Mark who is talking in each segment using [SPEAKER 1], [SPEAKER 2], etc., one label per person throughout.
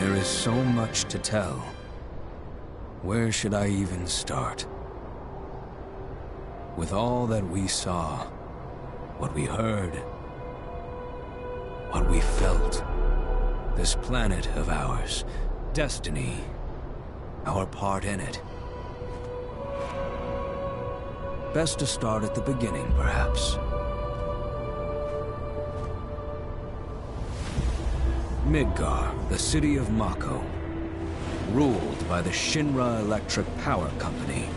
[SPEAKER 1] There is so much to tell. Where should I even start? With all that we saw, what we heard, what we felt, this planet of ours, destiny, our part in it. Best to start at the beginning, perhaps. Midgar, the city of Mako, ruled by the Shinra Electric Power Company,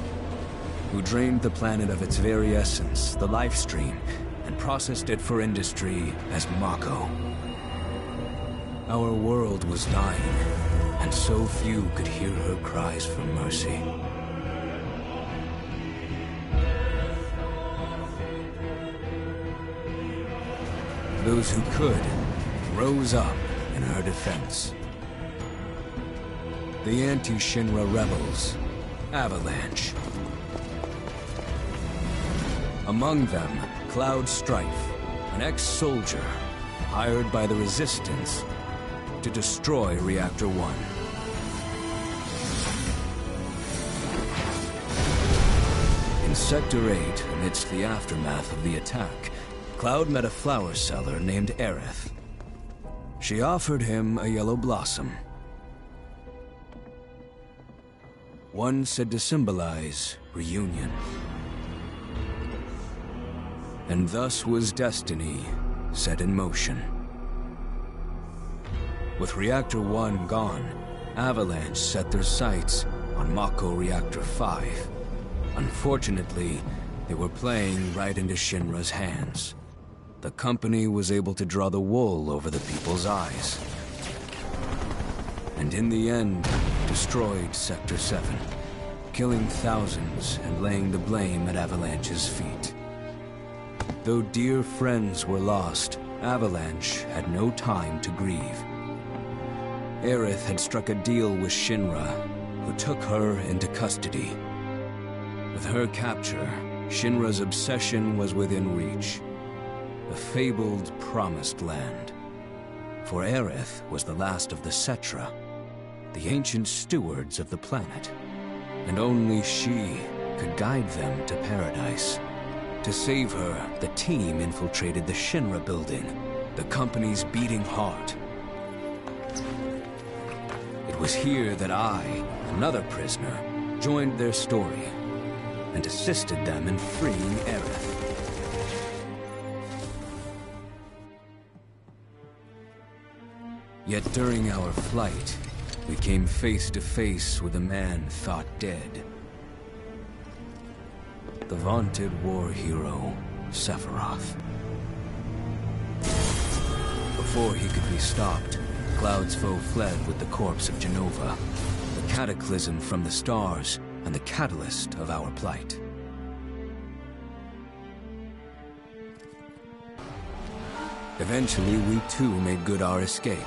[SPEAKER 1] who drained the planet of its very essence, the life stream, and processed it for industry as Mako. Our world was dying, and so few could hear her cries for mercy. Those who could rose up in her defense. The anti-Shinra rebels, Avalanche. Among them, Cloud Strife, an ex-soldier hired by the Resistance to destroy Reactor 1. In Sector 8, amidst the aftermath of the attack, Cloud met a flower seller named Aerith. She offered him a yellow blossom. One said to symbolize reunion. And thus was destiny set in motion. With Reactor 1 gone, Avalanche set their sights on Mako Reactor 5. Unfortunately, they were playing right into Shinra's hands. The company was able to draw the wool over the people's eyes. And in the end, destroyed Sector 7, killing thousands and laying the blame at Avalanche's feet. Though dear friends were lost, Avalanche had no time to grieve. Aerith had struck a deal with Shinra, who took her into custody. With her capture, Shinra's obsession was within reach. The fabled Promised Land. For Aerith was the last of the Cetra, the ancient stewards of the planet, and only she could guide them to paradise. To save her, the team infiltrated the Shinra building, the company's beating heart. It was here that I, another prisoner, joined their story and assisted them in freeing Aerith. Yet during our flight, we came face to face with a man thought dead. The vaunted war hero, Sephiroth. Before he could be stopped, Cloud's foe fled with the corpse of Genova, the cataclysm from the stars and the catalyst of our plight. Eventually, we too made good our escape.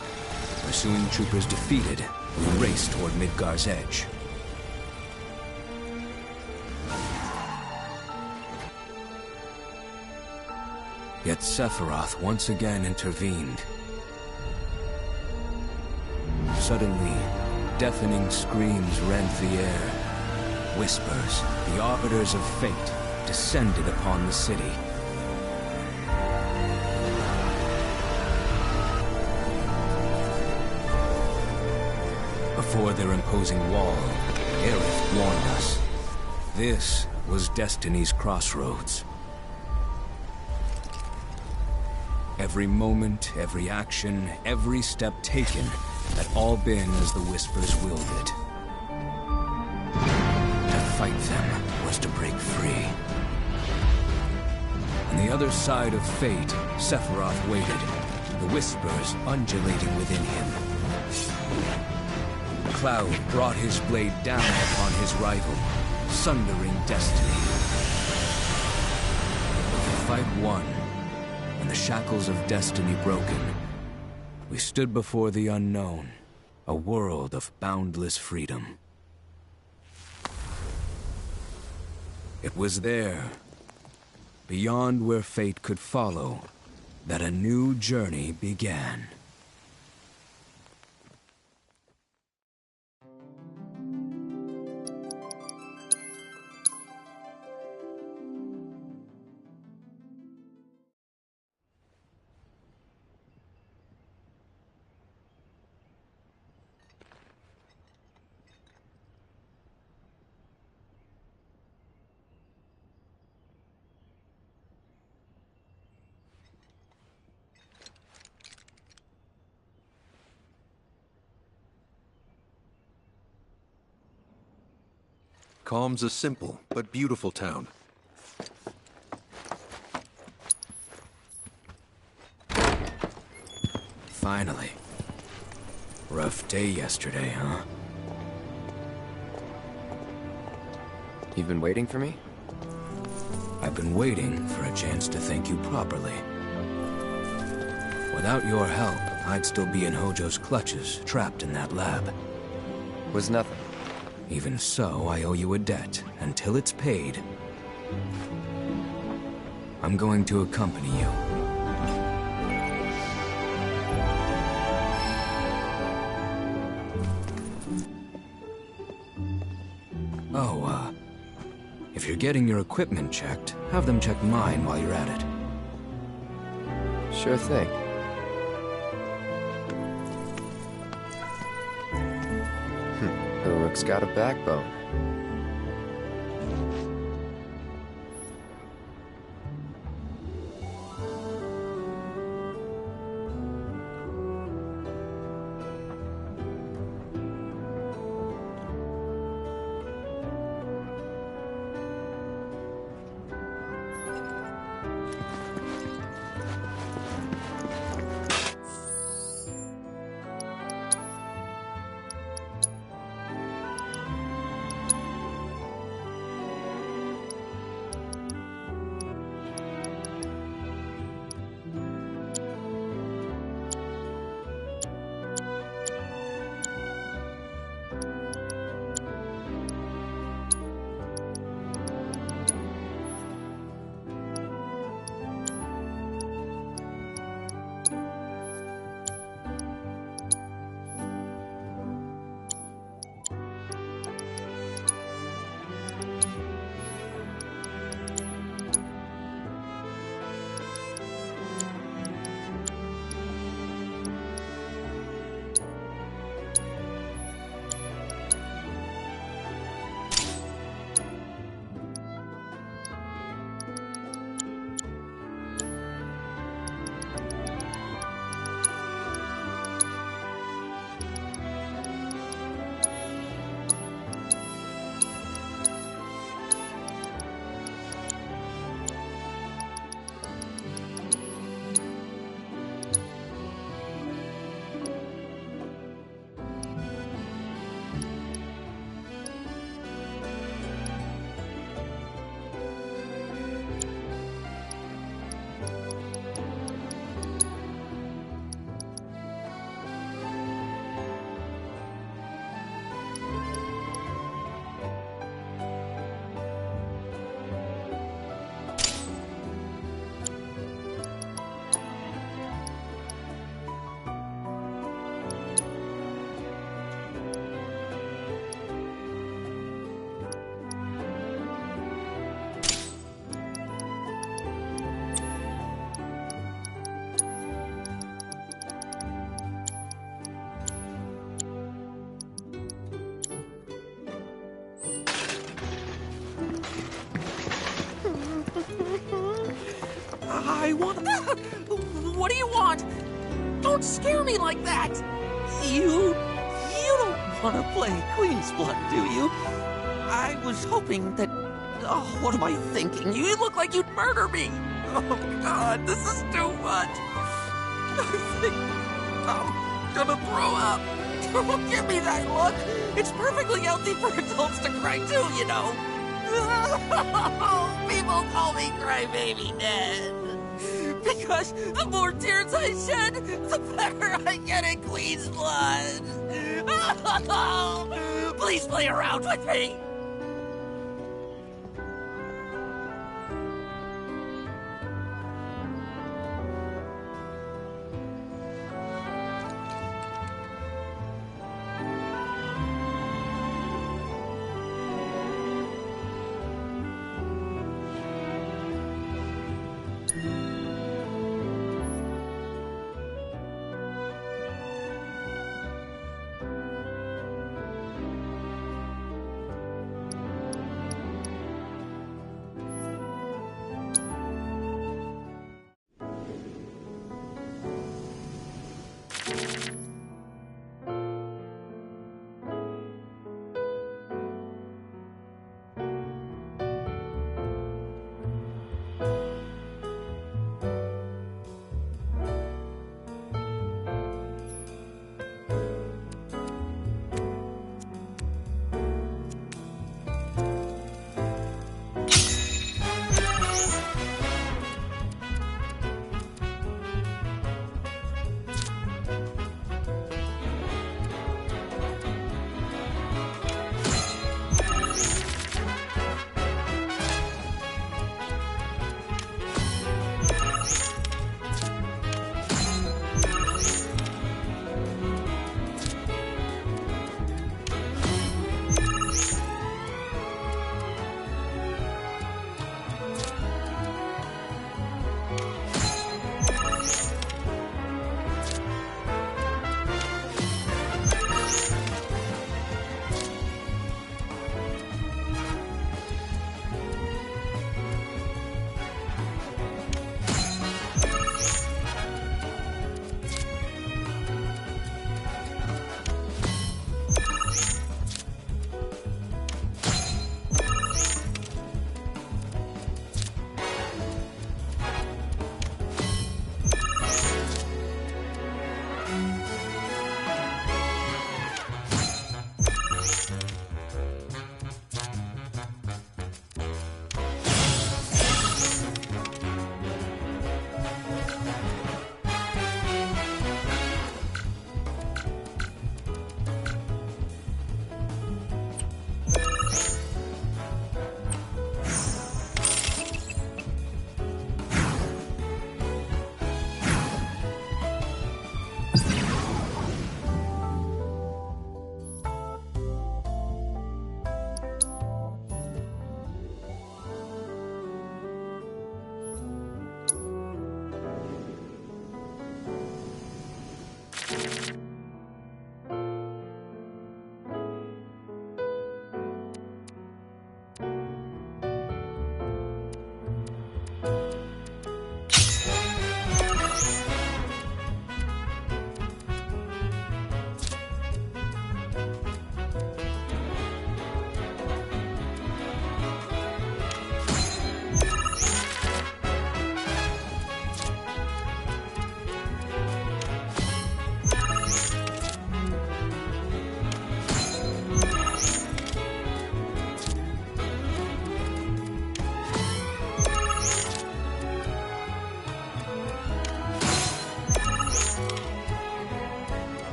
[SPEAKER 1] Pursuing troopers defeated, we raced toward Midgar's edge. Yet Sephiroth once again intervened. Suddenly, deafening screams rent the air. Whispers, the arbiters of fate, descended upon the city. Before their imposing wall, Aerith warned us. This was Destiny's crossroads. Every moment, every action, every step taken had all been as the Whispers willed it. To fight them was to break free. On the other side of fate, Sephiroth waited, the Whispers undulating within him. Cloud brought his blade down upon his rival, sundering destiny. With the fight won, and the shackles of destiny broken, we stood before the unknown, a world of boundless freedom. It was there, beyond where fate could follow, that a new journey began.
[SPEAKER 2] Calm's a simple but beautiful town.
[SPEAKER 1] Finally. Rough day yesterday, huh?
[SPEAKER 3] You've been waiting for me?
[SPEAKER 1] I've been waiting for a chance to thank you properly. Without your help, I'd still be in Hojo's clutches, trapped in that lab.
[SPEAKER 3] Was nothing.
[SPEAKER 1] Even so, I owe you a debt. Until it's paid, I'm going to accompany you. Oh, if you're getting your equipment checked, have them check mine while you're at it.
[SPEAKER 3] Sure thing. Uruk's got a backbone.
[SPEAKER 4] I want... What do you want? Don't scare me like that! You don't want to play Queen's Blood, do you? I was hoping that... Oh, what am I thinking? You look like you'd murder me! Oh, God, this is too much! I think I'm gonna throw up. Don't give me that look! It's perfectly healthy for adults to cry too, you know! People call me Crybaby Ned. Because the more tears I shed, the better I get in Queen's Blood. Please play around with me.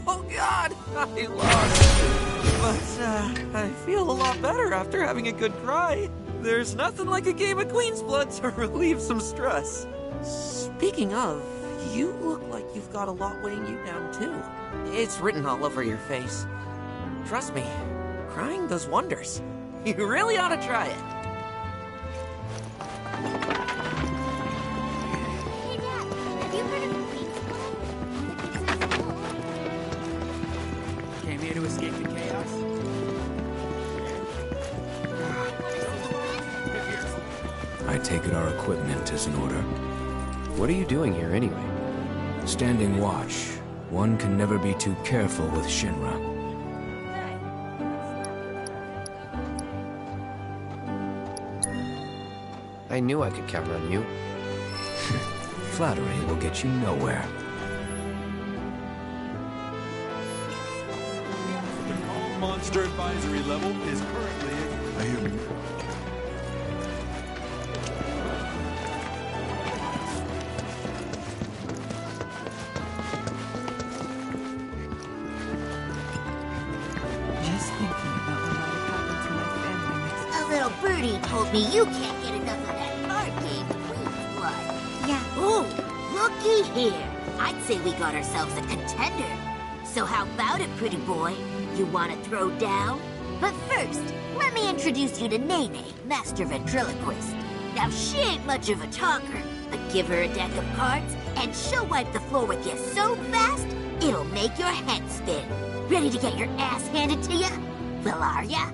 [SPEAKER 4] Oh God, I lost. But I feel a lot better after having a good cry. There's nothing like a game of Queen's Blood to relieve some stress. Speaking of, you look like you've got a lot weighing you down too. It's written all over your face. Trust me, crying does wonders. You really ought to try it.
[SPEAKER 5] Hey Dad, have you heard of Queen's Blood?
[SPEAKER 6] Came here to escape the chaos?
[SPEAKER 1] I take it our equipment is in order.
[SPEAKER 3] What are you doing here anyway?
[SPEAKER 1] Standing watch. One can never be too careful with Shinra.
[SPEAKER 3] I knew I could count on you.
[SPEAKER 1] Flattery will get you nowhere.
[SPEAKER 7] The calm monster advisory level is currently
[SPEAKER 8] Just thinking about what might have happened to my family next.
[SPEAKER 5] A little birdie told me you can't get enough of that card game, Queen's Blood.
[SPEAKER 8] Yeah.
[SPEAKER 5] Ooh, looky here. I'd say we got ourselves a contender. So how about it, pretty boy? You want to throw down? But first, let me introduce you to Nene, Master Ventriloquist. Now, she ain't much of a talker, but give her a deck of cards, and she'll wipe the floor with you so fast, it'll make your head spin. Ready to get your ass handed to you? Well, are ya?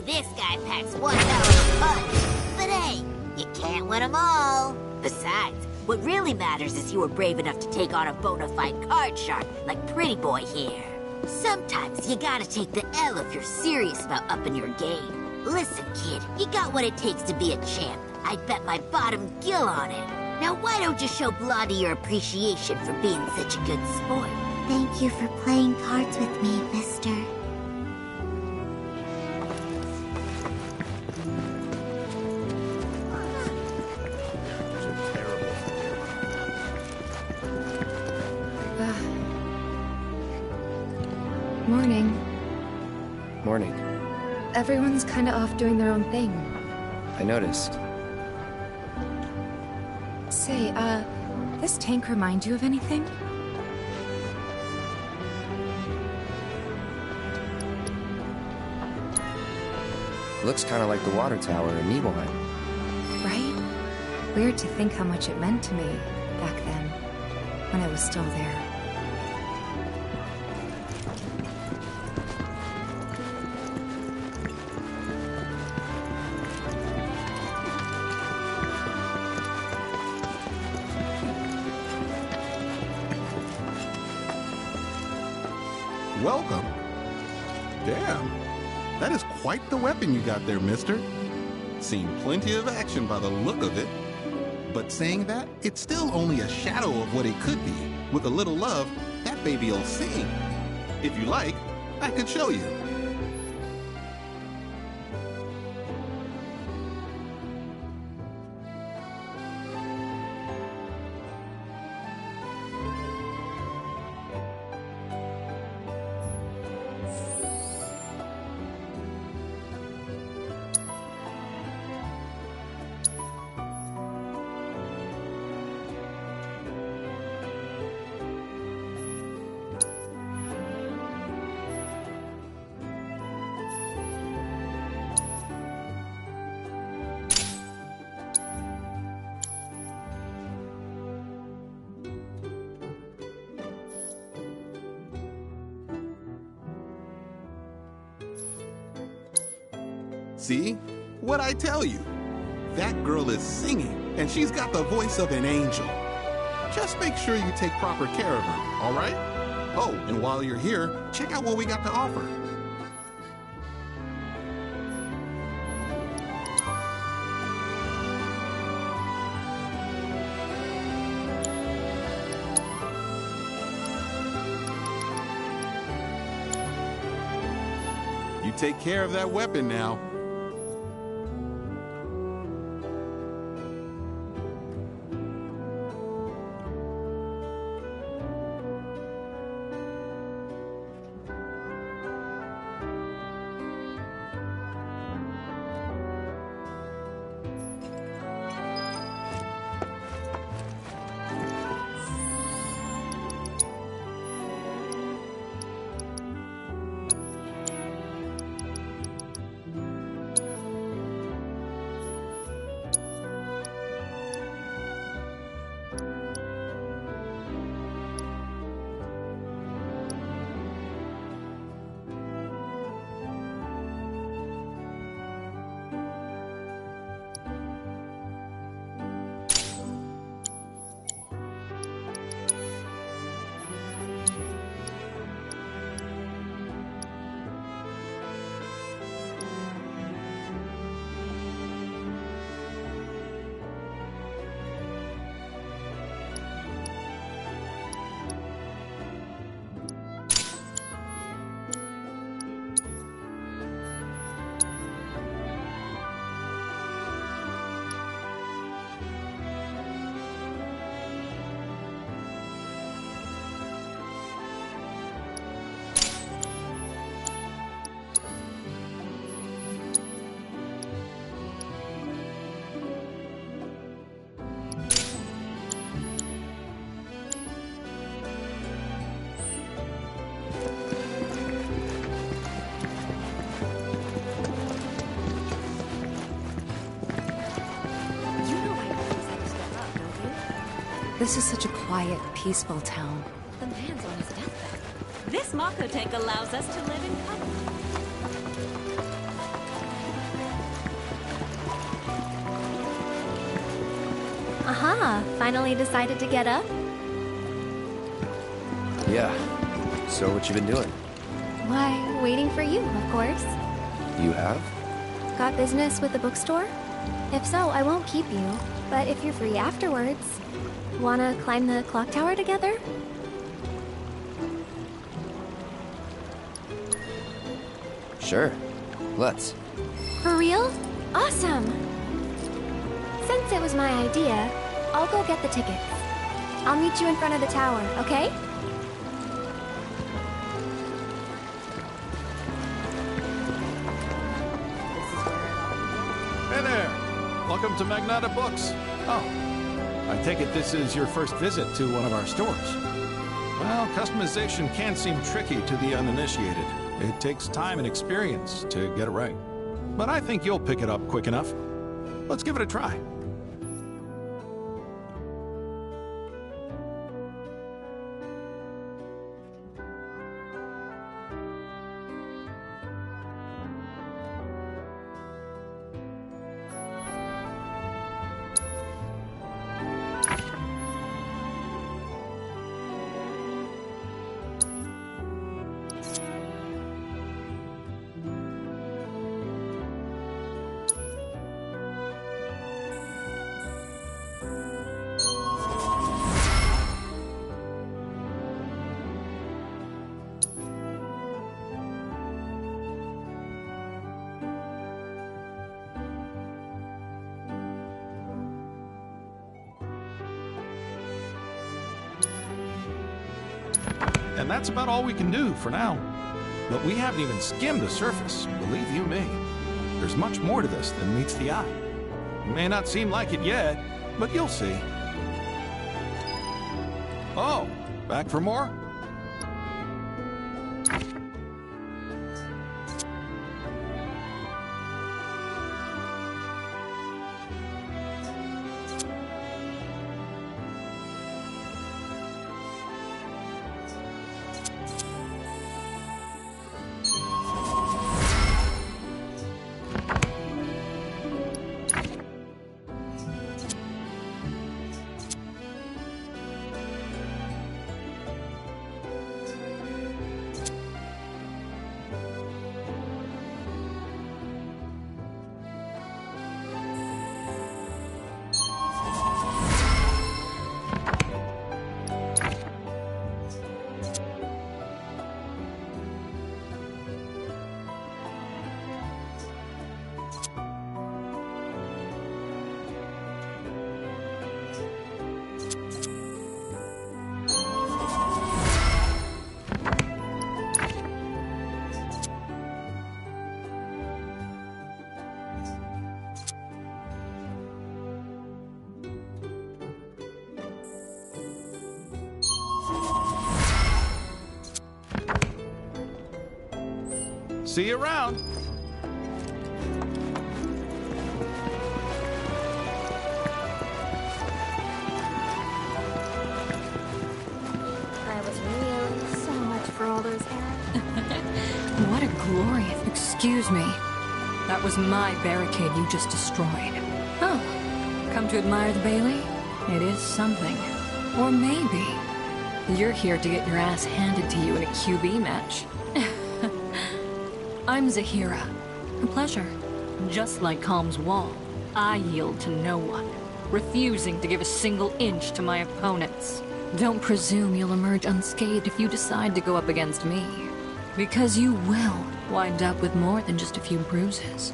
[SPEAKER 5] this guy packs one hell of a punch. But hey, you can't win them all. Besides, what really matters is you were brave enough to take on a bona fide card shark like Pretty Boy here. Sometimes you gotta take the L if you're serious about upping your game. Listen, kid, you got what it takes to be a champ. I'd bet my bottom gill on it. Now why don't you show Blondie your appreciation for being such a good sport?
[SPEAKER 6] Thank you for playing cards with me, mister.
[SPEAKER 8] Morning.
[SPEAKER 3] Morning.
[SPEAKER 8] Everyone's kinda off doing their own thing.
[SPEAKER 3] I noticed.
[SPEAKER 8] Say, this tank remind you of anything?
[SPEAKER 3] Looks kind of like the water tower in Nibelheim.
[SPEAKER 8] Right? Weird to think how much it meant to me back then, when I was still there.
[SPEAKER 9] Welcome. Damn. That is quite the weapon you got there, mister. Seen plenty of action by the look of it. But saying that, it's still only a shadow of what it could be. With a little love, that baby'll sing. If you like, I could show you. See? What'd I tell you? That girl is singing, and she's got the voice of an angel. Just make sure you take proper care of her, all right? Oh, and while you're here, check out what we got to offer. You take care of that weapon now.
[SPEAKER 8] This is such a quiet, peaceful town.
[SPEAKER 10] The man's on his deathbed. This Mako tank allows us to live in comfort. Aha, finally decided to get up?
[SPEAKER 3] Yeah. So what you been doing?
[SPEAKER 10] Why, waiting for you, of course.
[SPEAKER 3] You have?
[SPEAKER 10] Got business with the bookstore? If so, I won't keep you. But if you're free afterwards, wanna climb the clock tower together?
[SPEAKER 3] Sure. Let's.
[SPEAKER 10] For real? Awesome! Since it was my idea, I'll go get the tickets. I'll meet you in front of the tower, okay?
[SPEAKER 7] Hey there! Welcome to Magnata Books. Oh, I take it this is your first visit to one of our stores. Well, customization can seem tricky to the uninitiated. It takes time and experience to get it right. But I think you'll pick it up quick enough. Let's give it a try. And that's about all we can do for now. But we haven't even skimmed the surface, believe you me. There's much more to this than meets the eye. It may not seem like it yet, but you'll see. Oh, back for more? See you around.
[SPEAKER 10] I was real. So much for all those errands.
[SPEAKER 11] What a glorious... Excuse me. That was my barricade you just destroyed. Oh, come to admire the Bailey? It is something. Or maybe you're here to get your ass handed to you in a QB match. I'm Zahira. A pleasure. Just like Calm's wall, I yield to no one, refusing to give a single inch to my opponents. Don't presume you'll emerge unscathed if you decide to go up against me, because you will wind up with more than just a few bruises.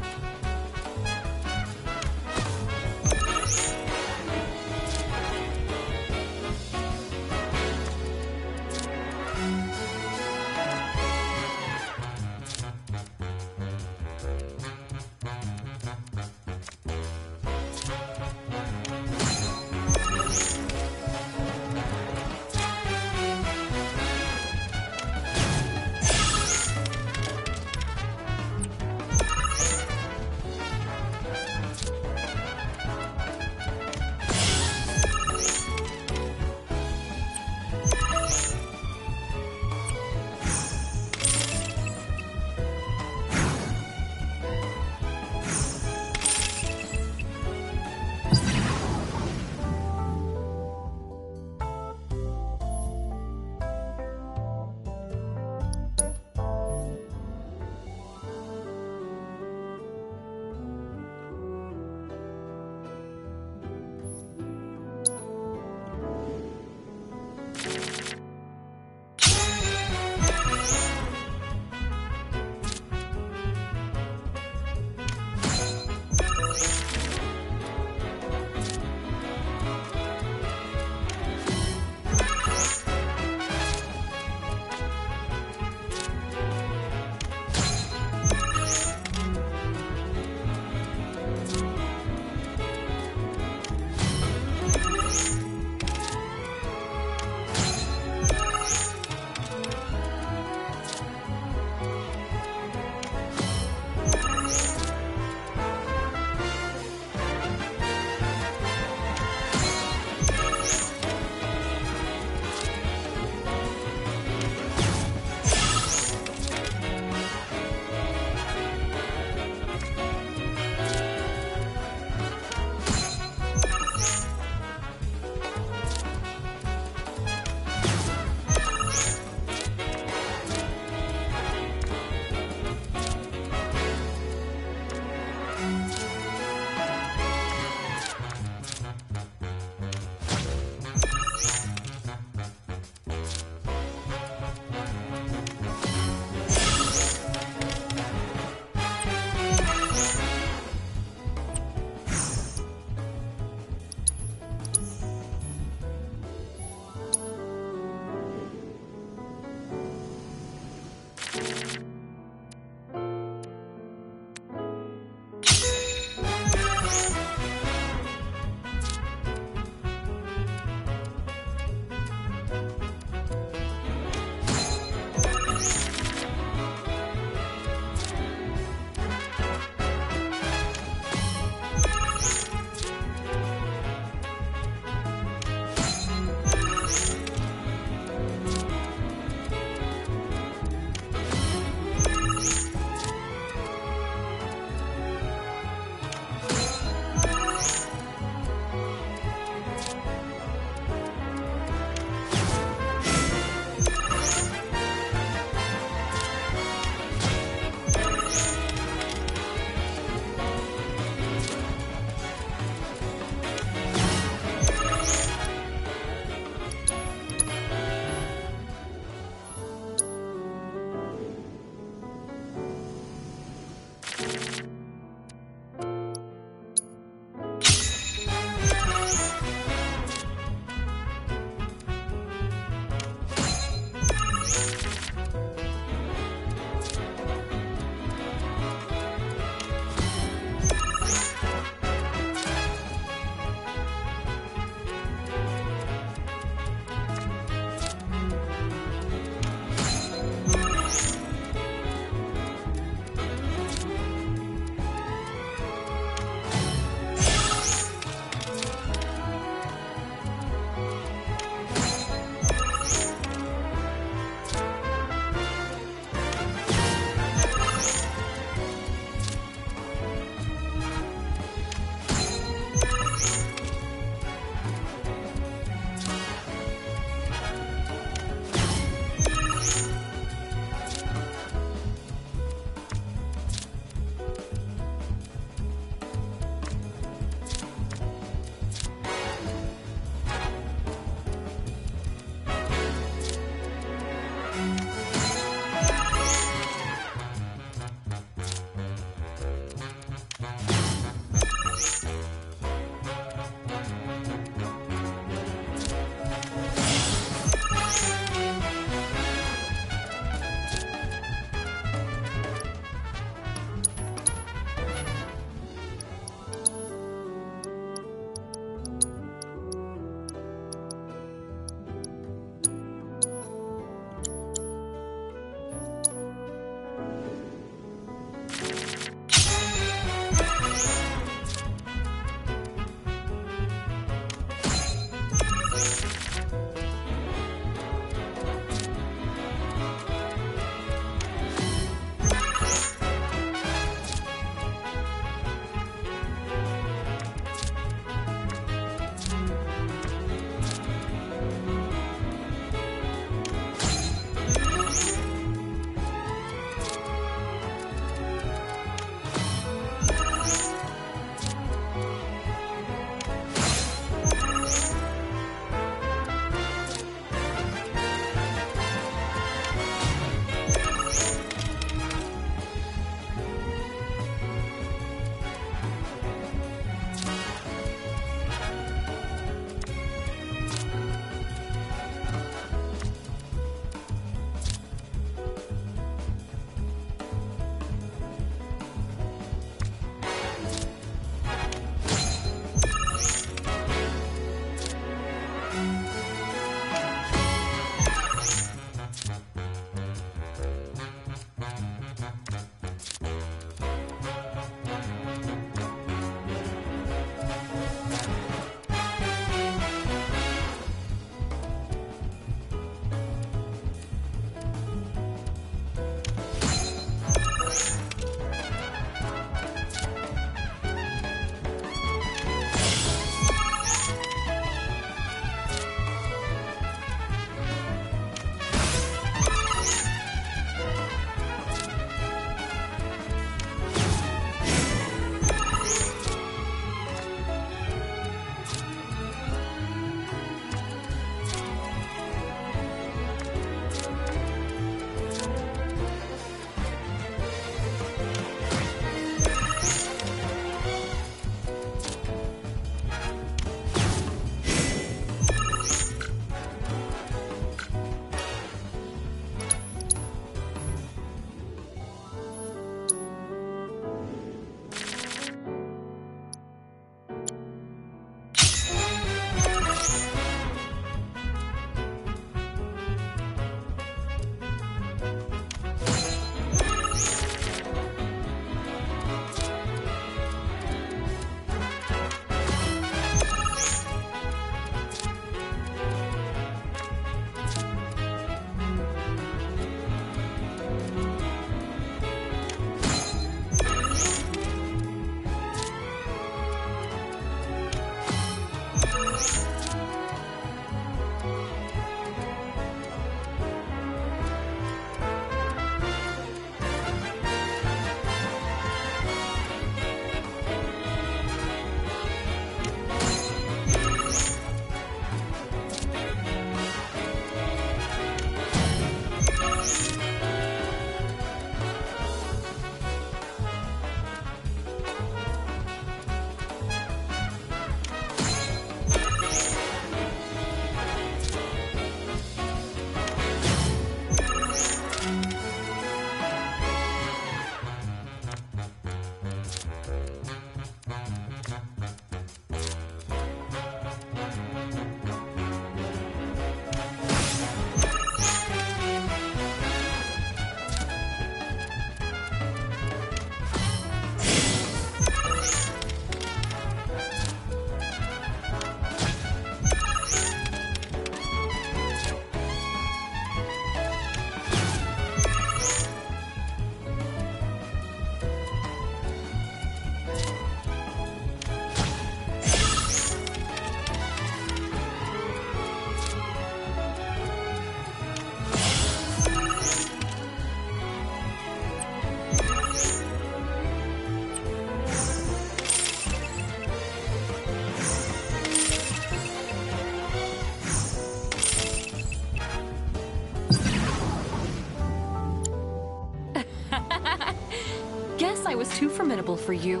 [SPEAKER 11] too formidable for you.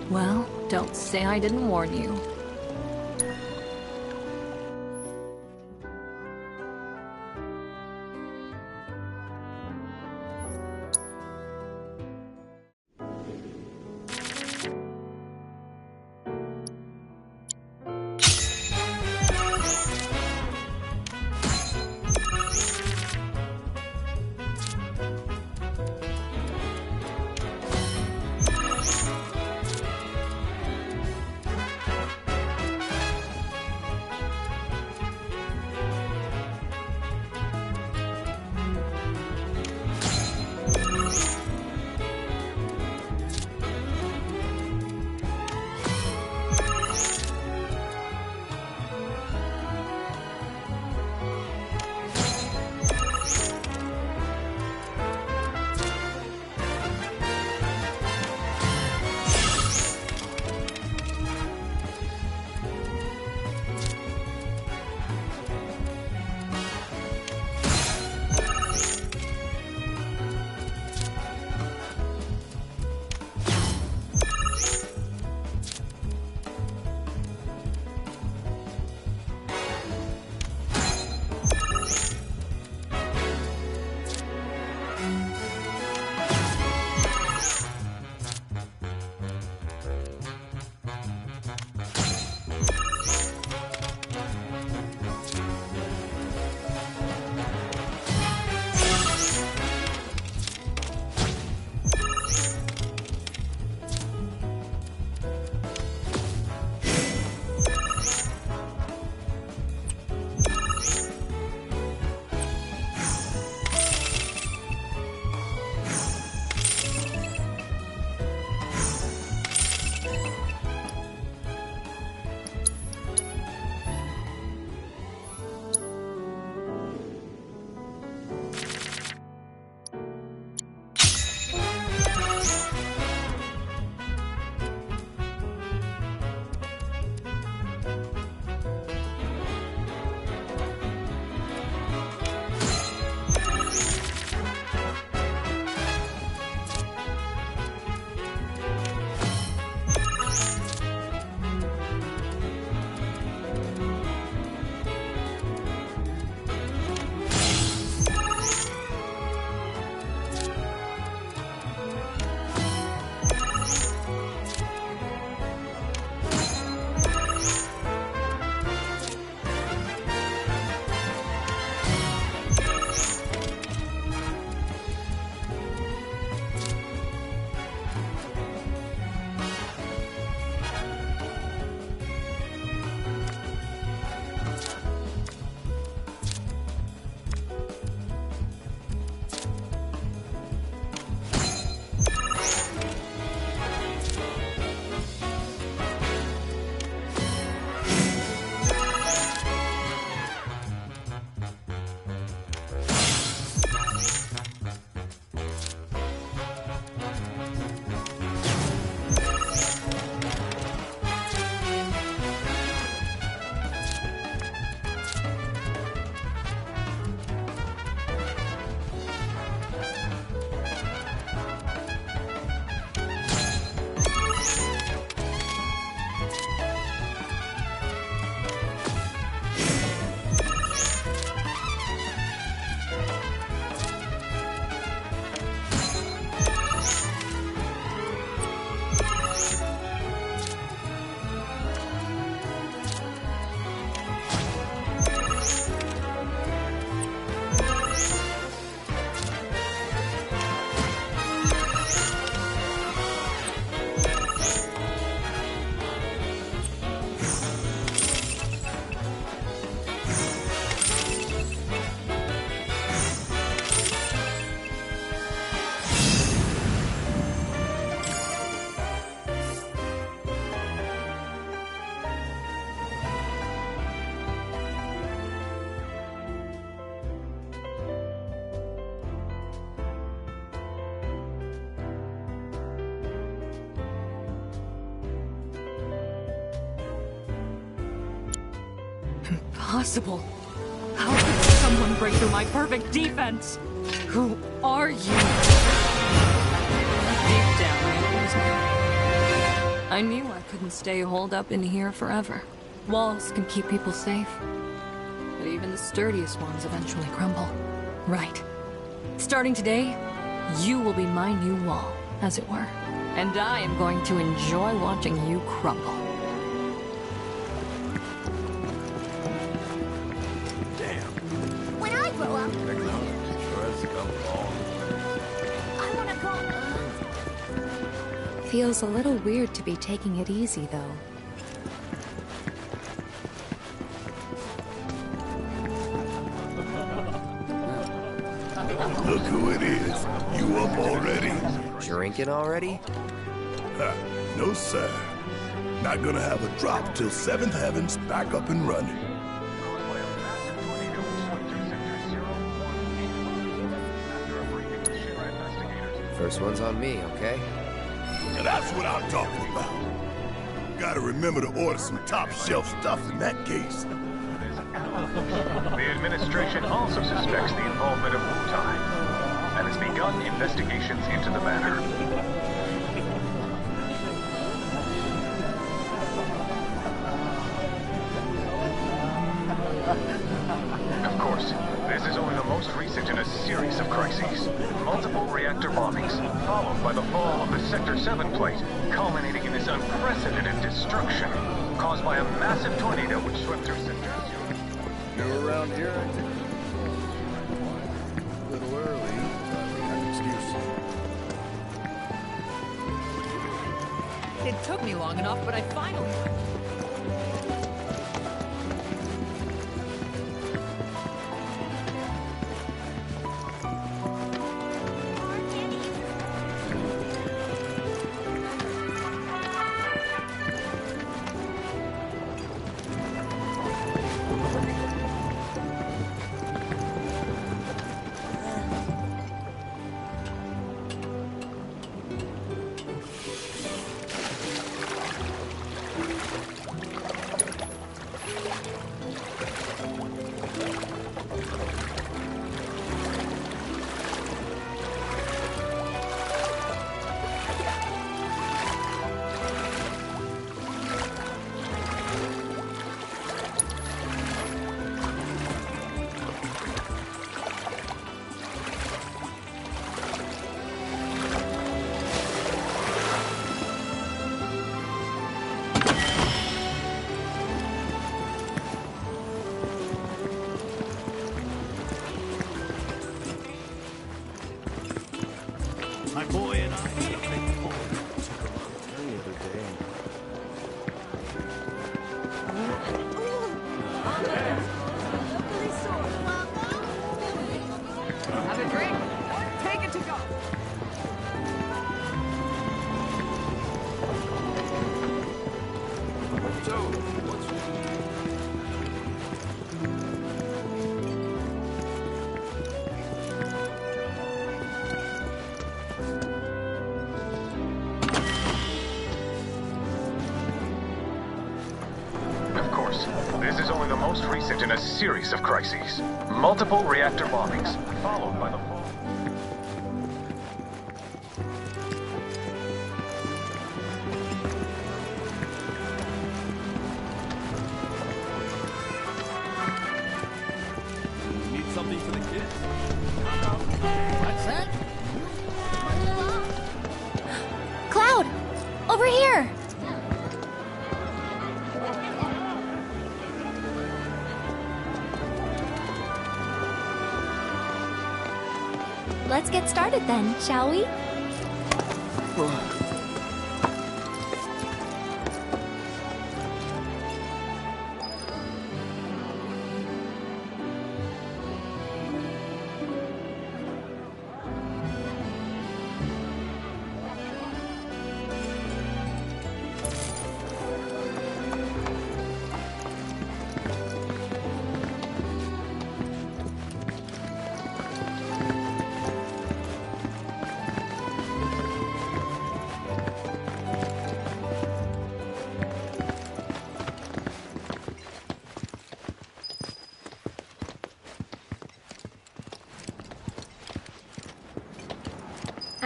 [SPEAKER 11] Well, don't say I didn't warn you. Impossible. How could someone break through my perfect defense? Who are you? Deep down, I always knew. I knew I couldn't stay holed up in here forever. Walls can keep people safe, but even the sturdiest ones eventually crumble. Right. Starting today, you will be my new wall, as it were. And I am going to enjoy watching you crumble.
[SPEAKER 5] When I grow up, I want to go.
[SPEAKER 8] Feels a little weird to be taking it easy, though.
[SPEAKER 12] Look who it is. You up already?
[SPEAKER 3] Drinking already?
[SPEAKER 12] Ha, no, sir. Not gonna have a drop till 7th Heaven's back up and running.
[SPEAKER 3] First one's on me, okay?
[SPEAKER 12] And that's what I'm talking about. Gotta remember to order some top-shelf stuff in that case.
[SPEAKER 13] The administration also suspects the involvement of Wu-Tai and has begun investigations into the matter. Of course, this is only the most recent in a series of crises. Multiple reactor bombings, followed by the fall of the Sector 7 plate, culminating in this unprecedented destruction caused by a massive tornado which swept through Sector 0.
[SPEAKER 14] You're around here, I think. A little early, but we have an excuse.
[SPEAKER 11] It took me long enough, but I finally...
[SPEAKER 14] My boy and I had a big fall the other day.
[SPEAKER 11] Have a drink. Take it to go.
[SPEAKER 14] So, what's...
[SPEAKER 13] Of course, this is only the most recent in a series of crises. Multiple reactor bombings, followed by the fall.
[SPEAKER 14] Need something for the kids?
[SPEAKER 15] What's that?
[SPEAKER 10] Cloud! Over here! Let's get started then, shall we?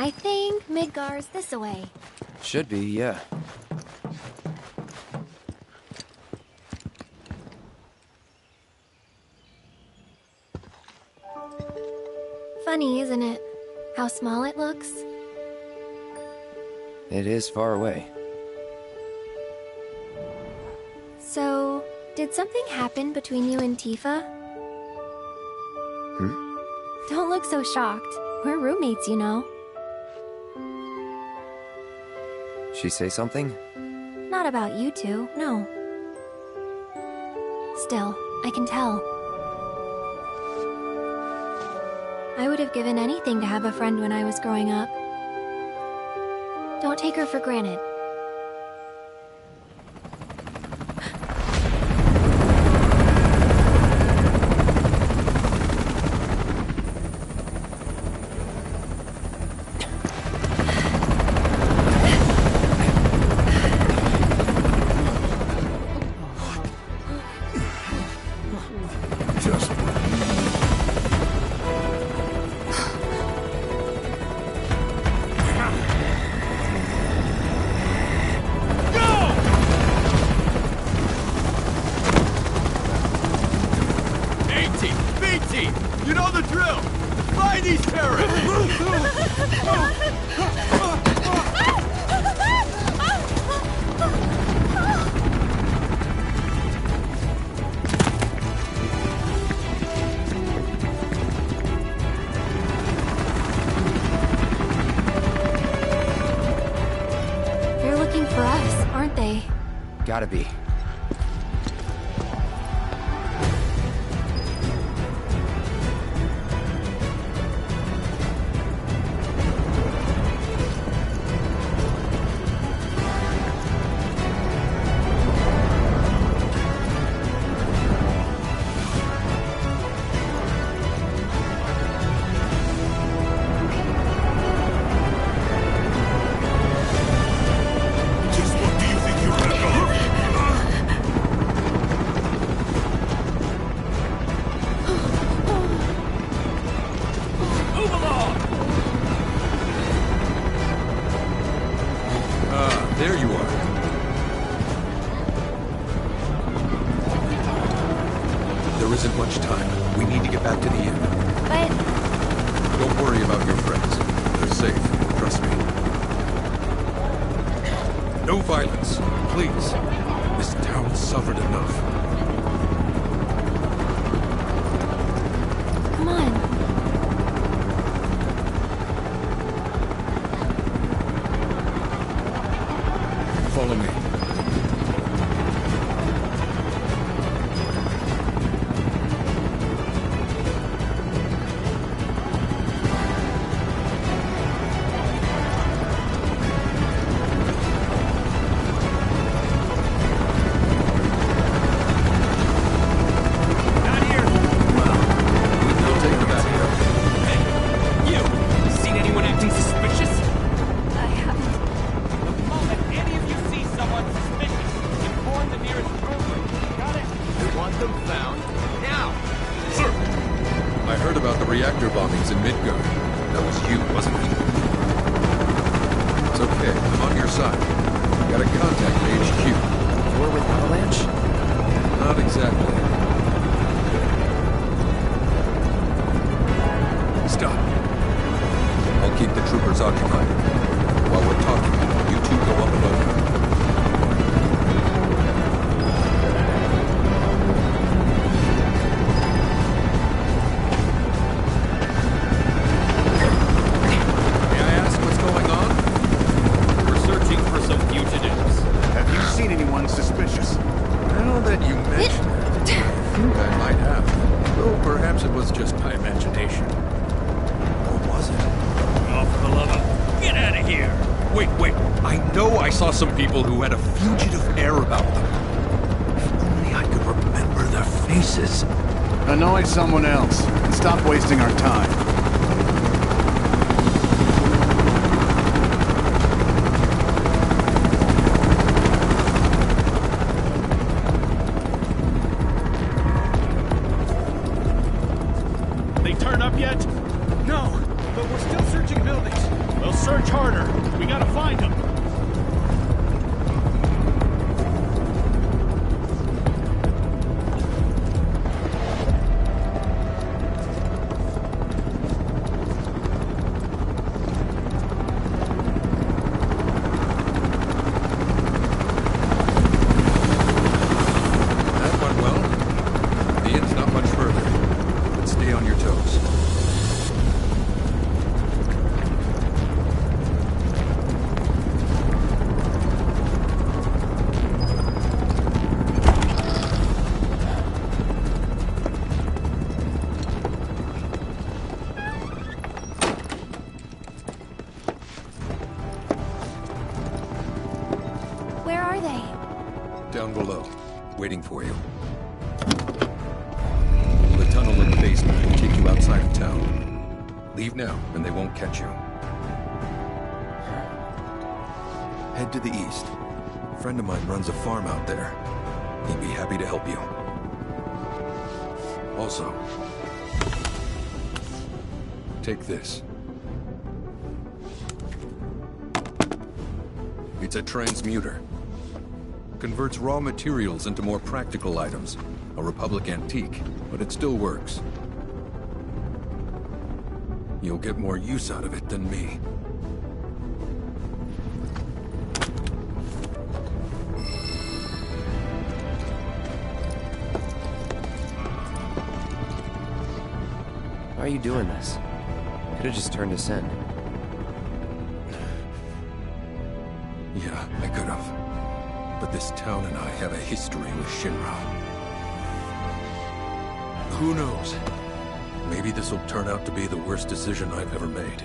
[SPEAKER 10] I think Midgar's this away.
[SPEAKER 3] Should be, yeah.
[SPEAKER 10] Funny, isn't it? How small it looks.
[SPEAKER 3] It is far away.
[SPEAKER 10] So, did something happen between you and Tifa? Don't look so shocked. We're roommates, you know.
[SPEAKER 3] She say something?
[SPEAKER 10] Not about you two, no. Still, I can tell. I would have given anything to have a friend when I was growing up. Don't take her for granted.
[SPEAKER 16] You know the drill! Find these terrorists!
[SPEAKER 10] They're looking for us, aren't they?
[SPEAKER 3] Gotta be.
[SPEAKER 2] There you are. There isn't much time. We need to get back to the inn.
[SPEAKER 10] But...
[SPEAKER 2] Don't worry about your friends. They're safe. Trust me. No violence. Please. This town suffered enough.
[SPEAKER 10] Come on.
[SPEAKER 2] Follow me. I heard about the reactor bombings in Midgard. That was you, wasn't it? It's okay. I'm on your side. Got a contact at HQ.
[SPEAKER 3] You're with Avalanche?
[SPEAKER 2] Not exactly. Stop. I'll keep the troopers occupied. While we're talking, you two go up above.
[SPEAKER 12] Suspicious.
[SPEAKER 2] Now that you mention it, I think I might have. Though perhaps it was just my imagination. Or was it?
[SPEAKER 16] Oh, for the love of... Get out of here!
[SPEAKER 2] Wait. I know I saw some people who had a fugitive air about them. If only I could remember their faces.
[SPEAKER 12] Annoy someone else and stop wasting our time.
[SPEAKER 16] Yet? No, but we're still searching buildings. We'll
[SPEAKER 10] Where are they?
[SPEAKER 2] Down below, waiting for you. The tunnel in the basement will take you outside of town. Leave now, and they won't catch you. Head to the east. A friend of mine runs a farm out there. He'd be happy to help you. Also, take this. It's a transmuter. Converts raw materials into more practical items. A Republic antique, but it still works. You'll get more use out of it than me.
[SPEAKER 3] Why are you doing this? Could have just turned us in.
[SPEAKER 2] Yeah, I could have. But this town and I have a history with Shinra. Who knows? Maybe this will turn out to be the worst decision I've ever made.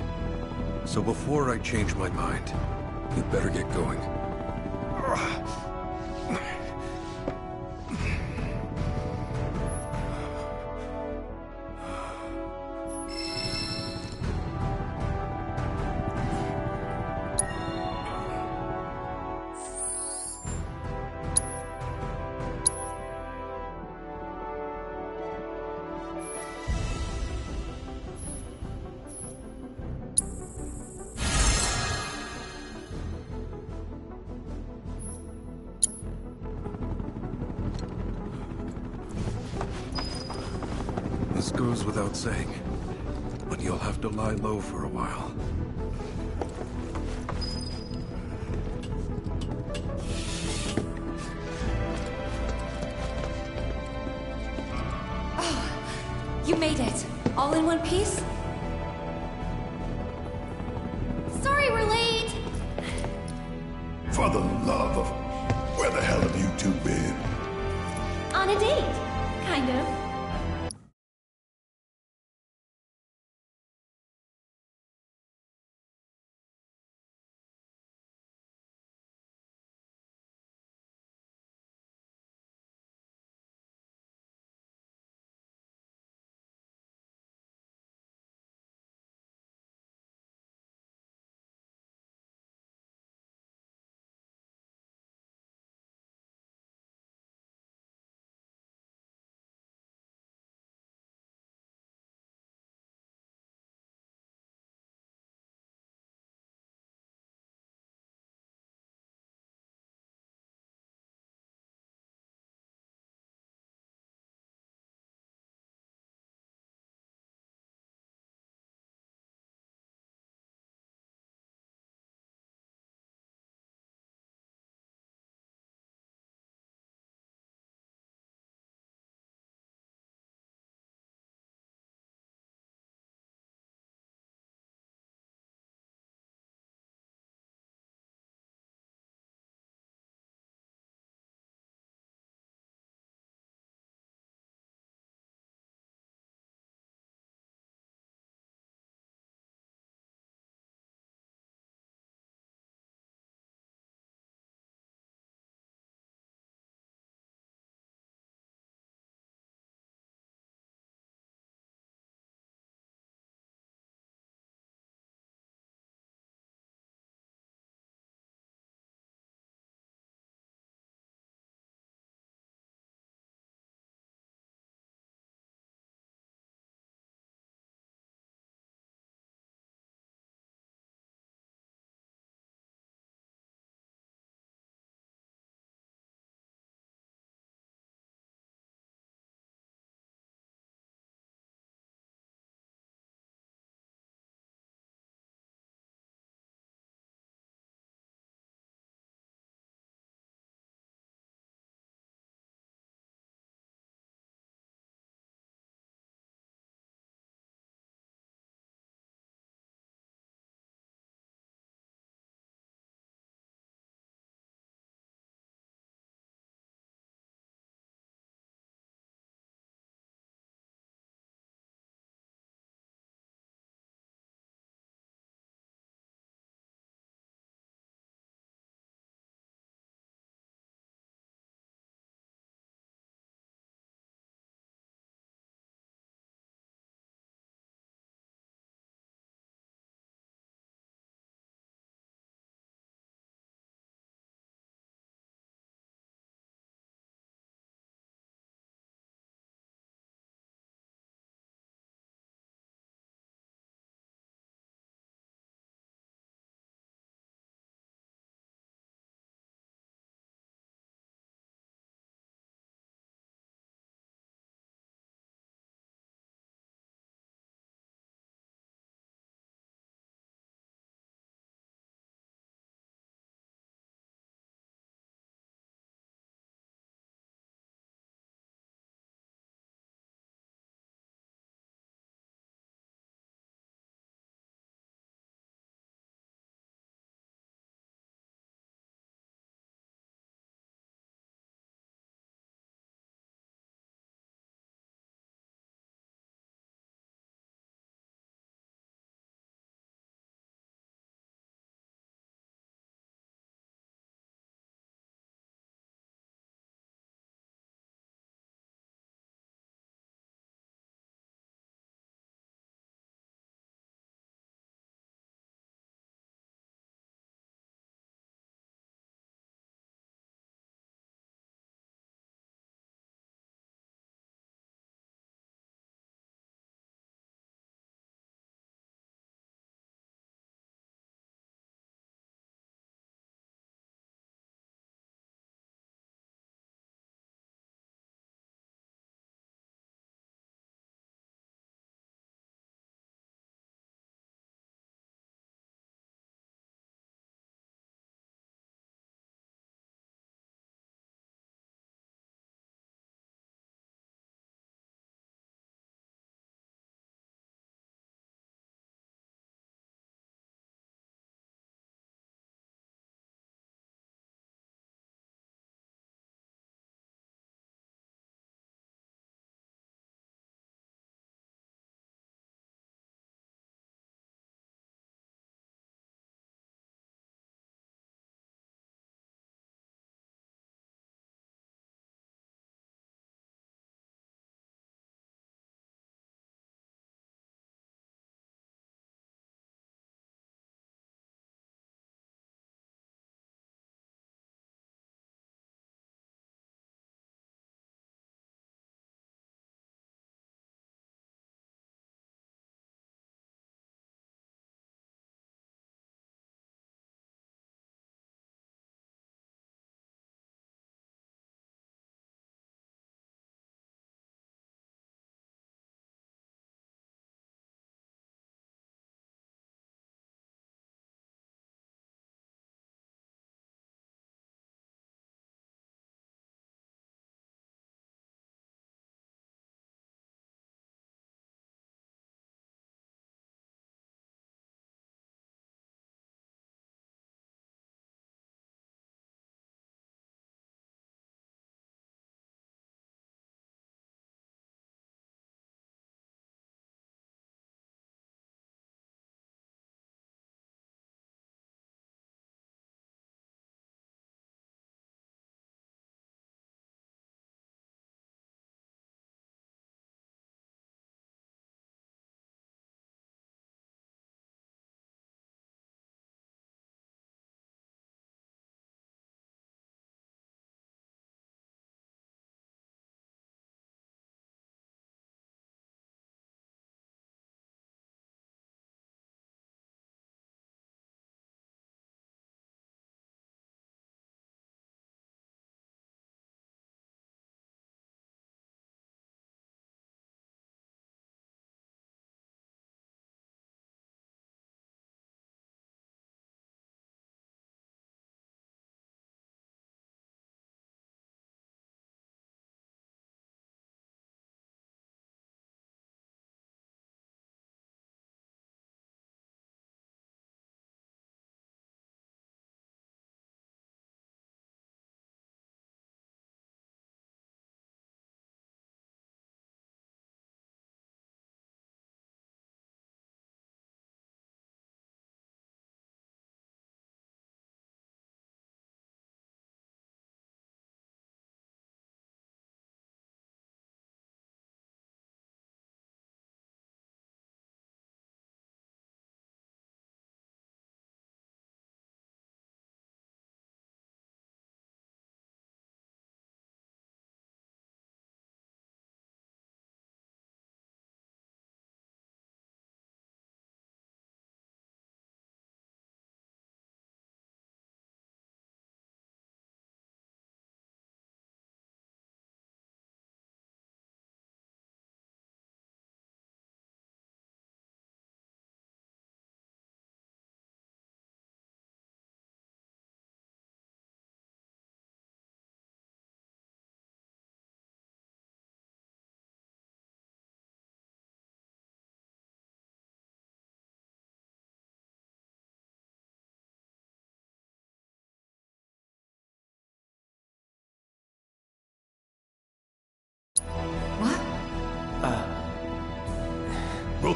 [SPEAKER 2] So before I change my mind, you better get going. This goes without saying, but you'll have to lie low for a while.
[SPEAKER 8] You made it. All in one piece?
[SPEAKER 10] Sorry we're late!
[SPEAKER 12] For the love of... Where the hell have you two been?
[SPEAKER 10] On a date, kind of.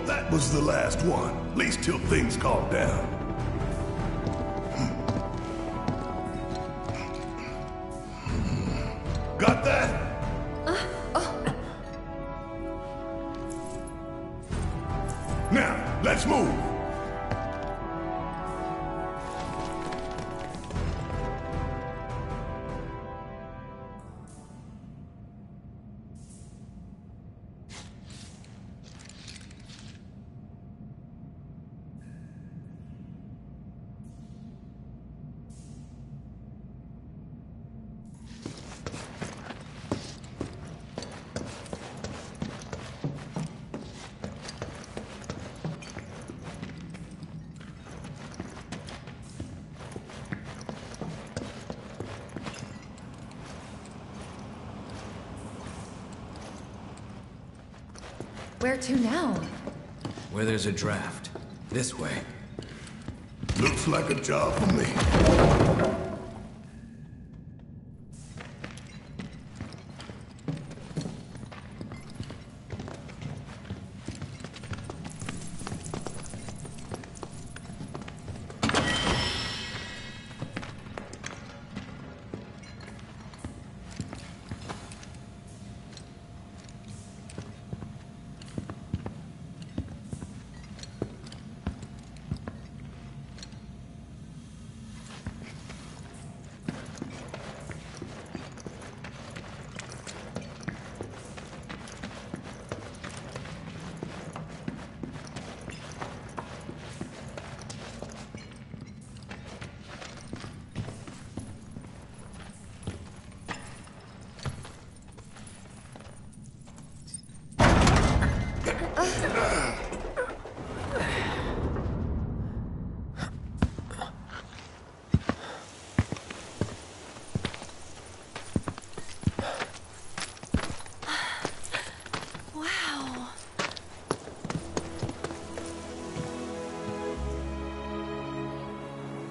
[SPEAKER 12] that was the last one. At least till things calm down. Got that? Now, let's move.
[SPEAKER 8] Where to now?
[SPEAKER 1] Where there's a draft. This way.
[SPEAKER 12] Looks like a job for me.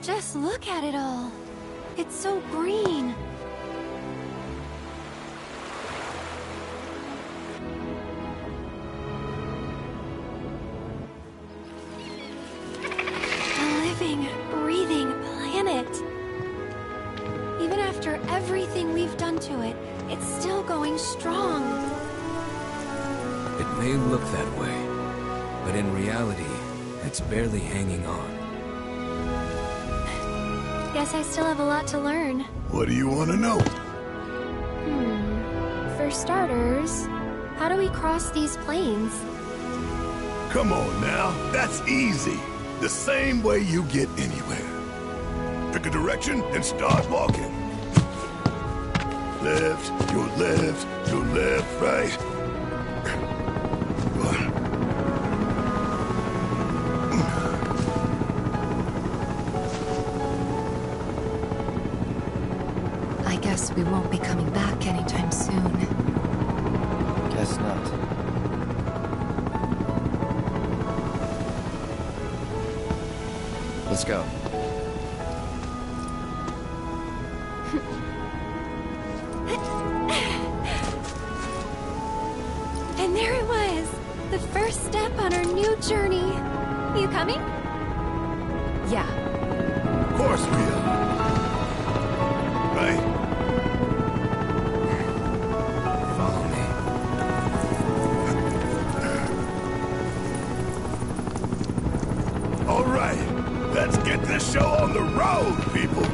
[SPEAKER 10] Just look at it all. It's so green. A living, breathing planet. Even after everything we've done to it, it's still going strong.
[SPEAKER 1] It may look that way, but in reality, it's barely hanging on.
[SPEAKER 10] Guess I still have a lot to learn.
[SPEAKER 12] What do you want to know?
[SPEAKER 10] For starters, how do we cross these plains?
[SPEAKER 12] Come on now, that's easy. The same way you get anywhere. Pick a direction and start walking. Left, your left, your left, right.
[SPEAKER 8] I guess we won't be coming back anytime soon.
[SPEAKER 3] Guess not. Let's go.
[SPEAKER 10] And there it was! The first step on our new journey. You coming?
[SPEAKER 8] Yeah.
[SPEAKER 12] Of course we are. Right?
[SPEAKER 1] Follow me.
[SPEAKER 12] All right, let's get this show on the road, people.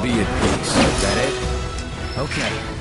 [SPEAKER 1] Be at peace. Is that it? Okay.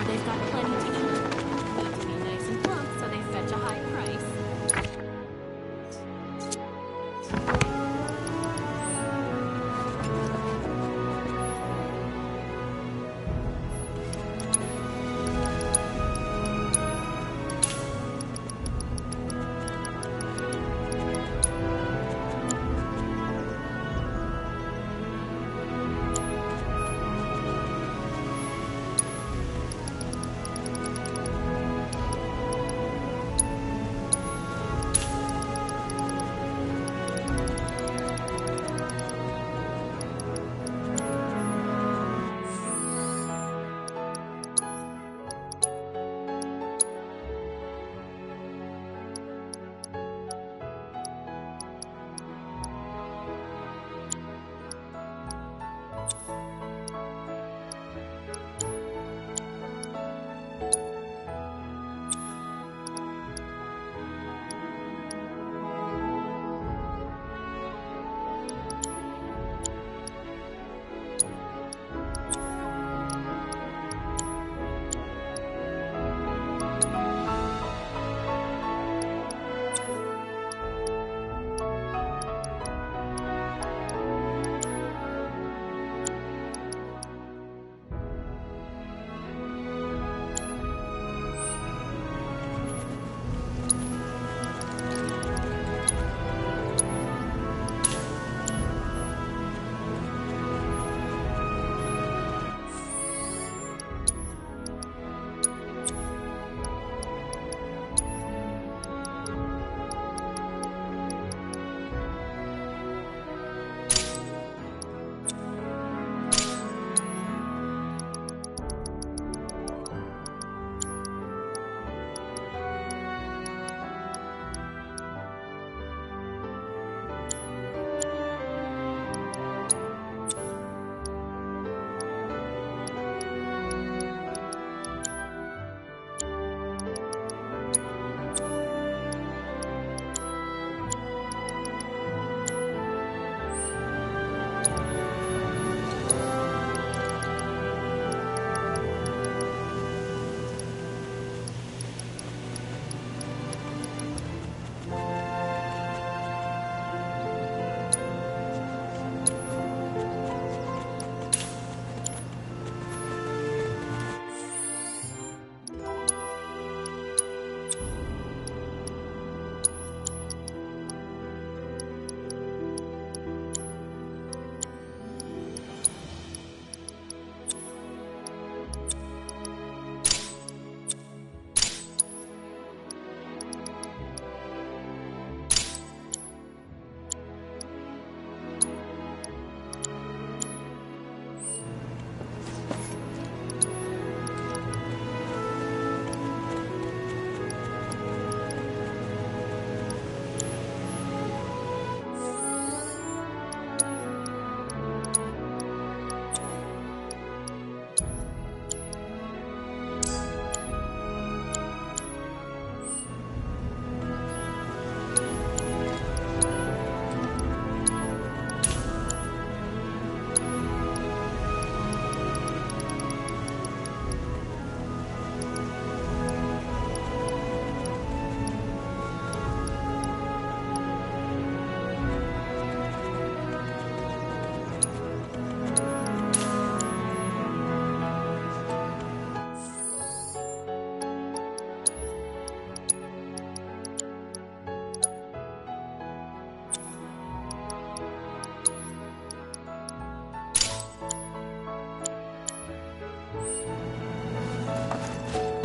[SPEAKER 17] they've got plenty to eat. Need to be nice and plump so they fetch a high price.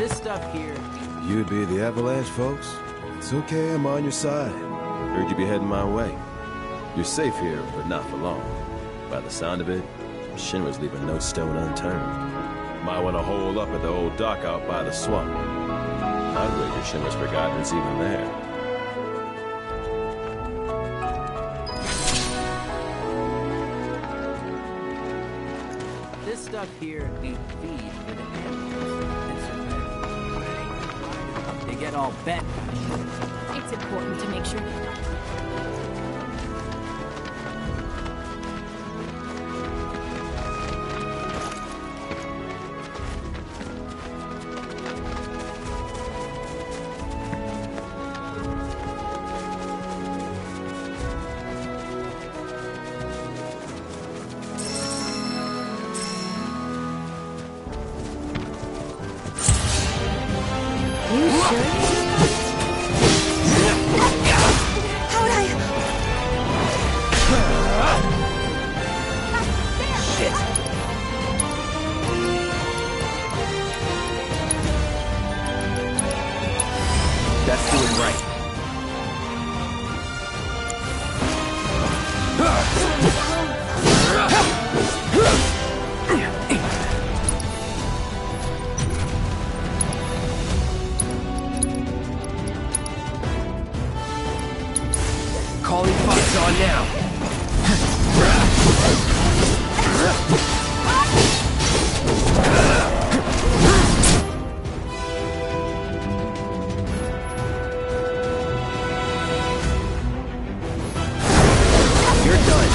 [SPEAKER 18] This stuff here.
[SPEAKER 19] You be the Avalanche, folks? It's okay, I'm on your side. Heard you be heading my way. You're safe here, but not for long. By the sound of it, Shinra's leaving no stone unturned. Might want to hole up at the old dock out by the swamp. I'd wager Shinra's forgotten it's even there.
[SPEAKER 18] This stuff here ain't feed for the animals. It's a they get all bent.
[SPEAKER 17] It's important to make sure they don't.
[SPEAKER 3] Calling fires on now. You're done.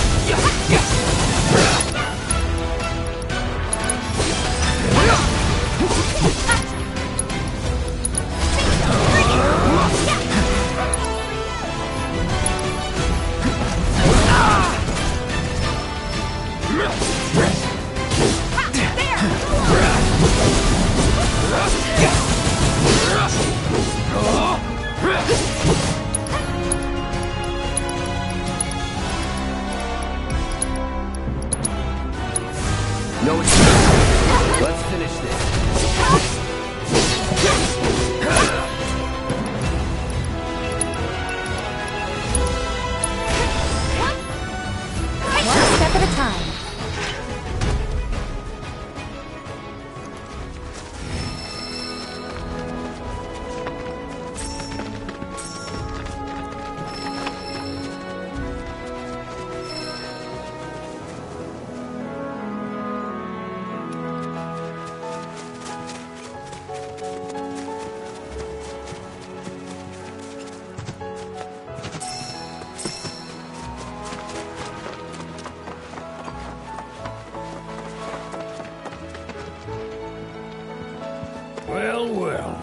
[SPEAKER 3] No excuse. Let's finish this.
[SPEAKER 10] One step at a time.
[SPEAKER 16] Well, well.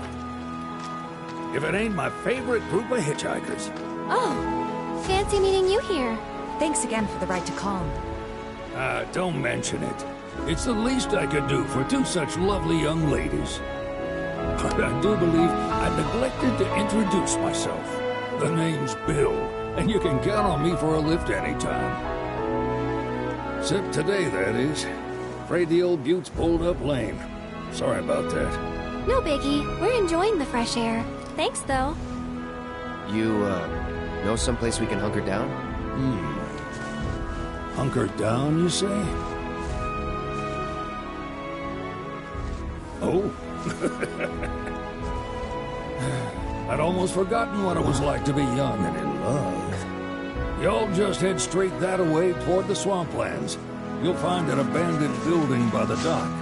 [SPEAKER 16] If it ain't my favorite group of hitchhikers.
[SPEAKER 10] Oh, fancy meeting you here.
[SPEAKER 8] Thanks again for the ride to Calm.
[SPEAKER 16] Don't mention it. It's the least I could do for two such lovely young ladies. But I do believe I neglected to introduce myself. The name's Bill, and you can count on me for a lift anytime. Except today, that is. Afraid the old Butte's pulled up lame. Sorry about that.
[SPEAKER 10] No biggie. We're enjoying the fresh air. Thanks, though.
[SPEAKER 3] You, know someplace we can hunker down?
[SPEAKER 16] Hunker down, you say? Oh? I'd almost forgotten what it was like to be young and in love. Y'all just head straight that away toward the swamplands. You'll find an abandoned building by the dock.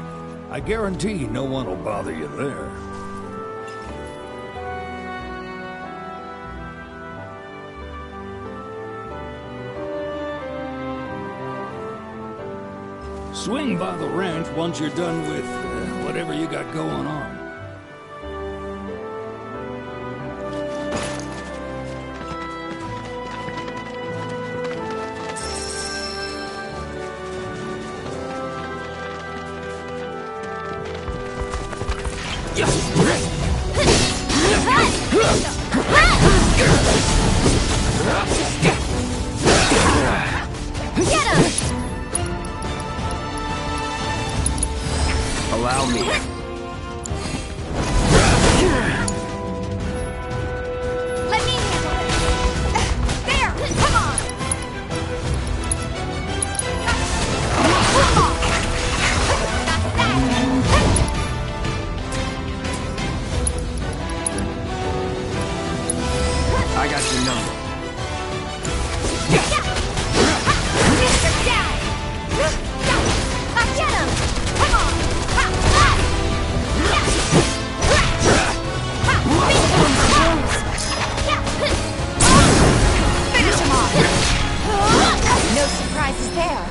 [SPEAKER 16] I guarantee no one will bother you there. Swing by the ranch once you're done with whatever you got going on.
[SPEAKER 3] Allow me.
[SPEAKER 10] Let me handle it. There! Come on!
[SPEAKER 3] I got your number.
[SPEAKER 10] Mr. Down! Get him! Come on! Finish him off! No surprises there.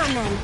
[SPEAKER 10] on then.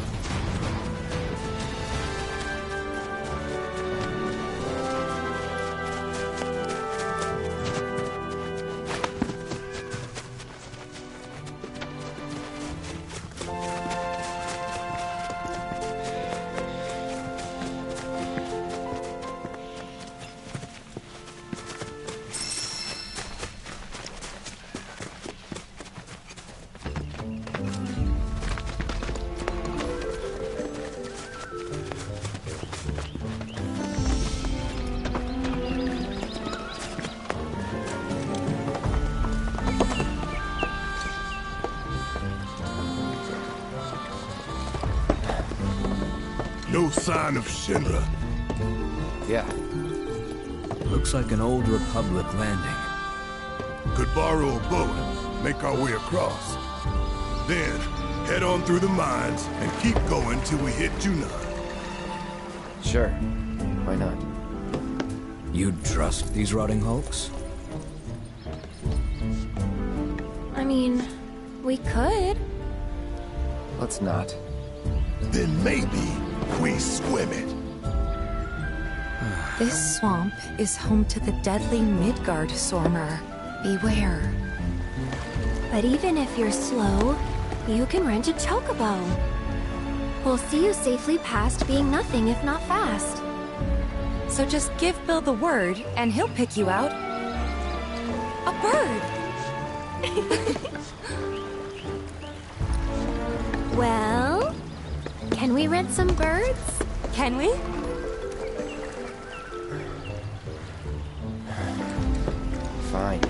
[SPEAKER 12] No sign of Shinra.
[SPEAKER 3] Yeah.
[SPEAKER 1] Looks like an old Republic landing.
[SPEAKER 12] Could borrow a boat, make our way across. Then, head on through the mines and keep going till we hit Junon.
[SPEAKER 3] Sure. Why not?
[SPEAKER 1] You'd trust these rotting hulks?
[SPEAKER 10] I mean, we could.
[SPEAKER 3] Let's not.
[SPEAKER 12] Then maybe we swim it.
[SPEAKER 8] This swamp is home to the deadly Midgard Sormer. Beware.
[SPEAKER 10] But even if you're slow, you can rent a chocobo. We'll see you safely past being nothing if not fast.
[SPEAKER 8] So just give Bill the word, and he'll pick you out. A bird!
[SPEAKER 10] Well, can we rent some birds?
[SPEAKER 8] Can we?
[SPEAKER 3] Fine.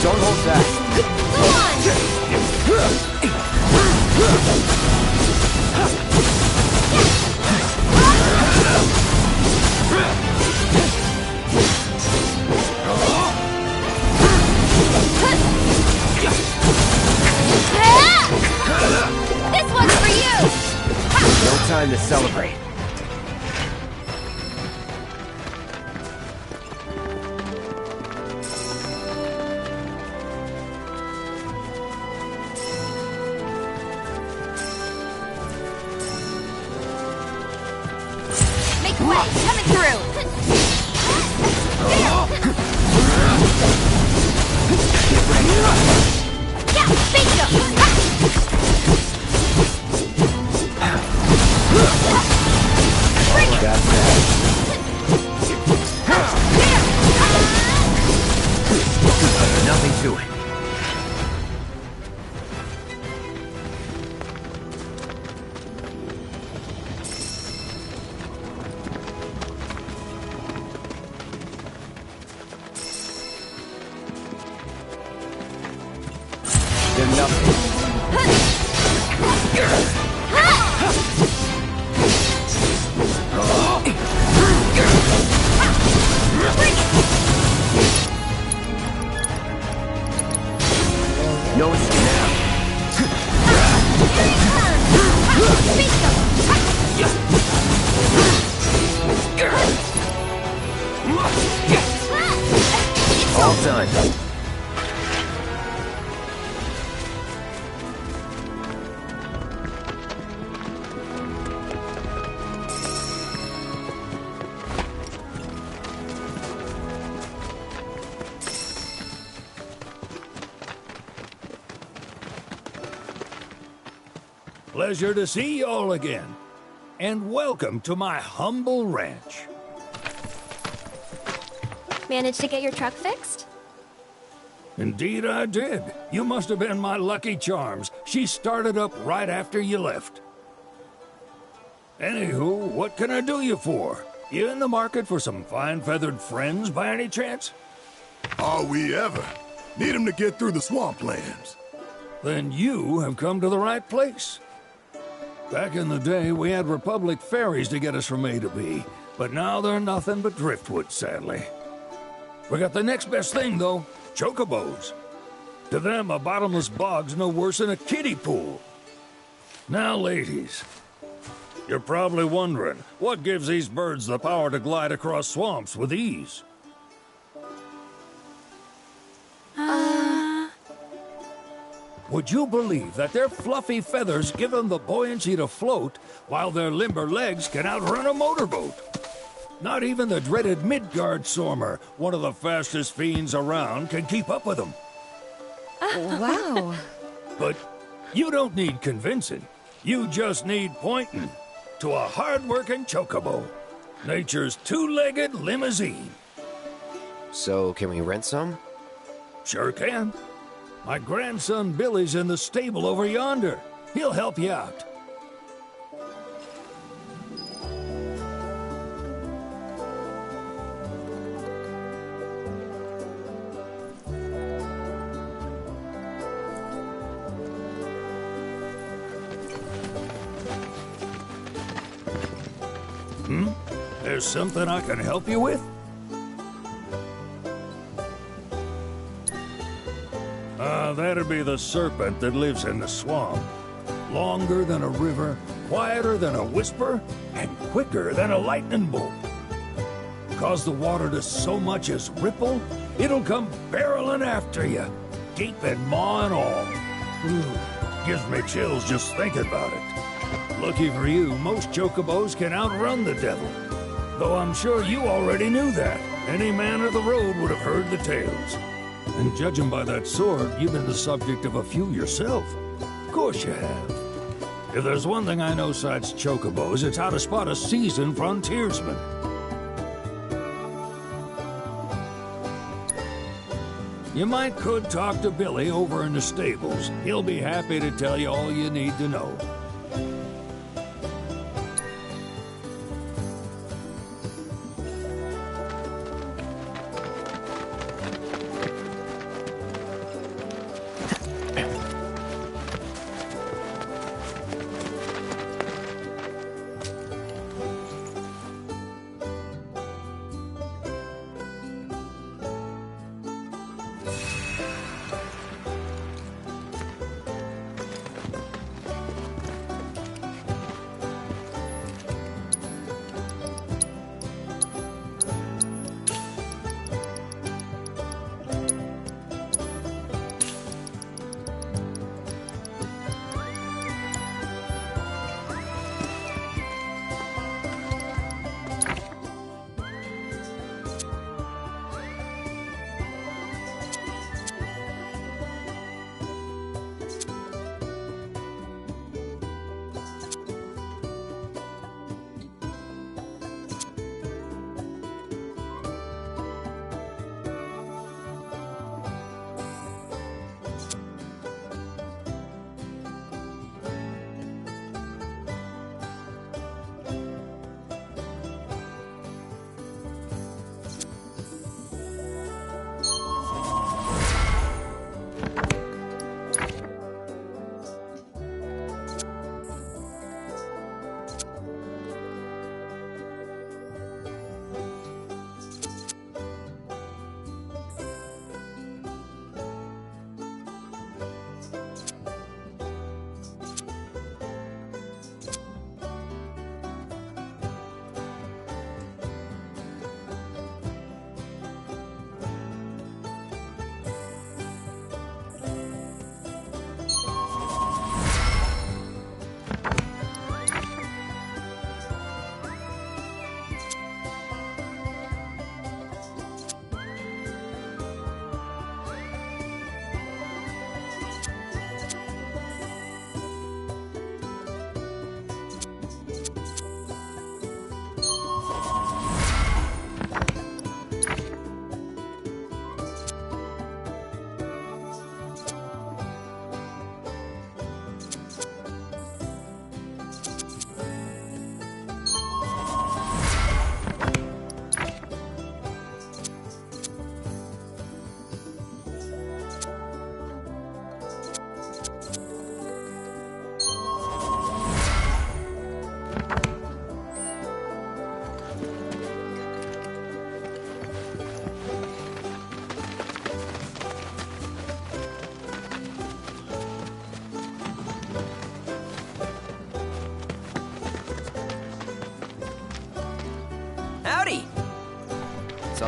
[SPEAKER 3] Don't hold back.
[SPEAKER 10] Go on! This one's for you!
[SPEAKER 3] No time to celebrate.
[SPEAKER 10] Make way! Coming through! Yeah, bingo!
[SPEAKER 3] Got that. Nothing to it. They're nothing. No escape now. All done.
[SPEAKER 16] Pleasure to see you all again. And welcome to my humble ranch.
[SPEAKER 10] Managed to get your truck fixed?
[SPEAKER 16] Indeed I did. You must have been my lucky charms. She started up right after you left. Anywho, what can I do you for? You in the market for some fine feathered friends by any chance?
[SPEAKER 12] Are we ever? Need 'em to get through the swamplands.
[SPEAKER 16] Then you have come to the right place. Back in the day, we had Republic ferries to get us from A to B, but now they're nothing but driftwood, sadly. We got the next best thing, though, chocobos. To them, a bottomless bog's no worse than a kiddie pool. Now, ladies, you're probably wondering, what gives these birds the power to glide across swamps with ease? Would you believe that their fluffy feathers give them the buoyancy to float, while their limber legs can outrun a motorboat? Not even the dreaded Midgard Sormer, one of the fastest fiends around, can keep up with them.
[SPEAKER 8] Wow.
[SPEAKER 16] But you don't need convincing. You just need pointing to a hard-working chocobo. Nature's two-legged limousine.
[SPEAKER 3] So, can we rent some?
[SPEAKER 16] Sure can. My grandson Billy's in the stable over yonder. He'll help you out. There's something I can help you with? That'd be the serpent that lives in the swamp. Longer than a river, quieter than a whisper, and quicker than a lightning bolt. Cause the water to so much as ripple, it'll come barreling after you, gaping maw and all. Gives me chills just thinking about it. Lucky for you, most chocobos can outrun the devil. Though I'm sure you already knew that. Any man of the road would have heard the tales. And judging by that sword, you've been the subject of a few yourself. Of course you have. If there's one thing I know besides chocobos, it's how to spot a seasoned frontiersman. You could talk to Billy over in the stables. He'll be happy to tell you all you need to know.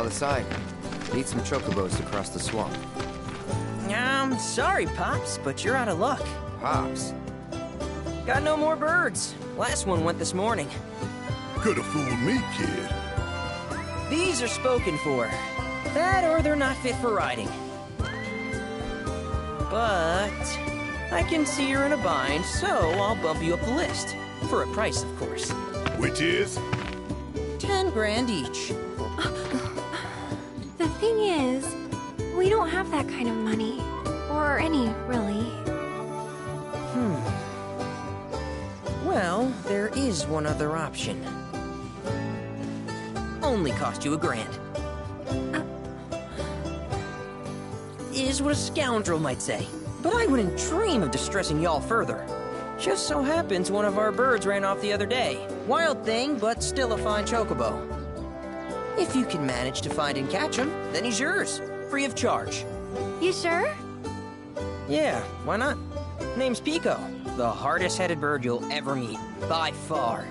[SPEAKER 3] the side. Need some chocobos to cross the swamp.
[SPEAKER 20] Sorry, Pops, but you're out of luck.
[SPEAKER 3] Pops?
[SPEAKER 20] Got no more birds. Last one went this morning.
[SPEAKER 12] Could've fooled me, kid.
[SPEAKER 20] These are spoken for. That or they're not fit for riding. But I can see you're in a bind, so I'll bump you up the list. For a price, of course.
[SPEAKER 12] Which is?
[SPEAKER 20] 10 grand each.
[SPEAKER 10] The thing is, we don't have that kind of money. Or any, really.
[SPEAKER 20] Well, there is one other option. Only cost you $1,000. Is what a scoundrel might say. But I wouldn't dream of distressing y'all further. Just so happens one of our birds ran off the other day. Wild thing, but still a fine chocobo. If you can manage to find and catch him, then he's yours. Free of charge.
[SPEAKER 10] You sure?
[SPEAKER 20] Yeah, why not? Name's Pico. The hardest-headed bird you'll ever meet. By far.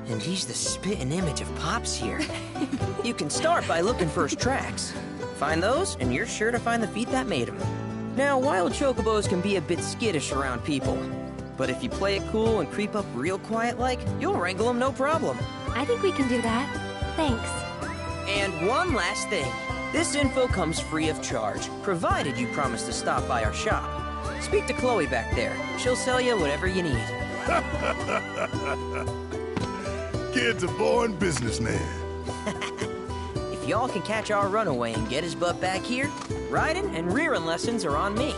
[SPEAKER 20] And he's the spitting image of Pops here. You can start by looking for his tracks. Find those, and you're sure to find the feet that made him. Now, wild chocobos can be a bit skittish around people. But if you play it cool and creep up real quiet-like, you'll wrangle them no problem.
[SPEAKER 10] I think we can do that. Thanks.
[SPEAKER 20] And one last thing. This info comes free of charge, provided you promise to stop by our shop. Speak to Chloe back there. She'll sell you whatever you need.
[SPEAKER 12] Kid's a born businessman.
[SPEAKER 20] If y'all can catch our runaway and get his butt back here, riding and rearing lessons are on me.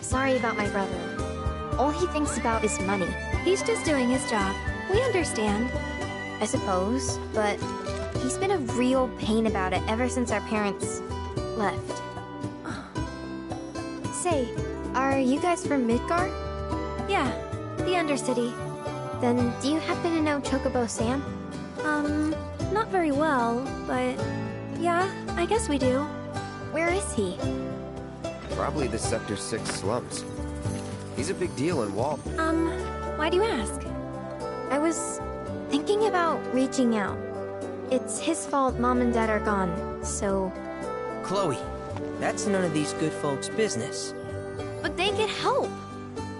[SPEAKER 10] Sorry about my brother. All he thinks about is money. He's just doing his job. We understand. I suppose, but he's been a real pain about it ever since our parents left. Say, are you guys from Midgar? Yeah, the Undercity. Then do you happen to know Chocobo Sam? Not very well, but yeah, I guess we do. Where is he?
[SPEAKER 3] Probably the Sector 6 slums. He's a big deal in Walt.
[SPEAKER 10] Why do you ask? I was thinking about reaching out. It's his fault Mom and Dad are gone, so...
[SPEAKER 20] Chloe, that's none of these good folks' business.
[SPEAKER 10] But they get help!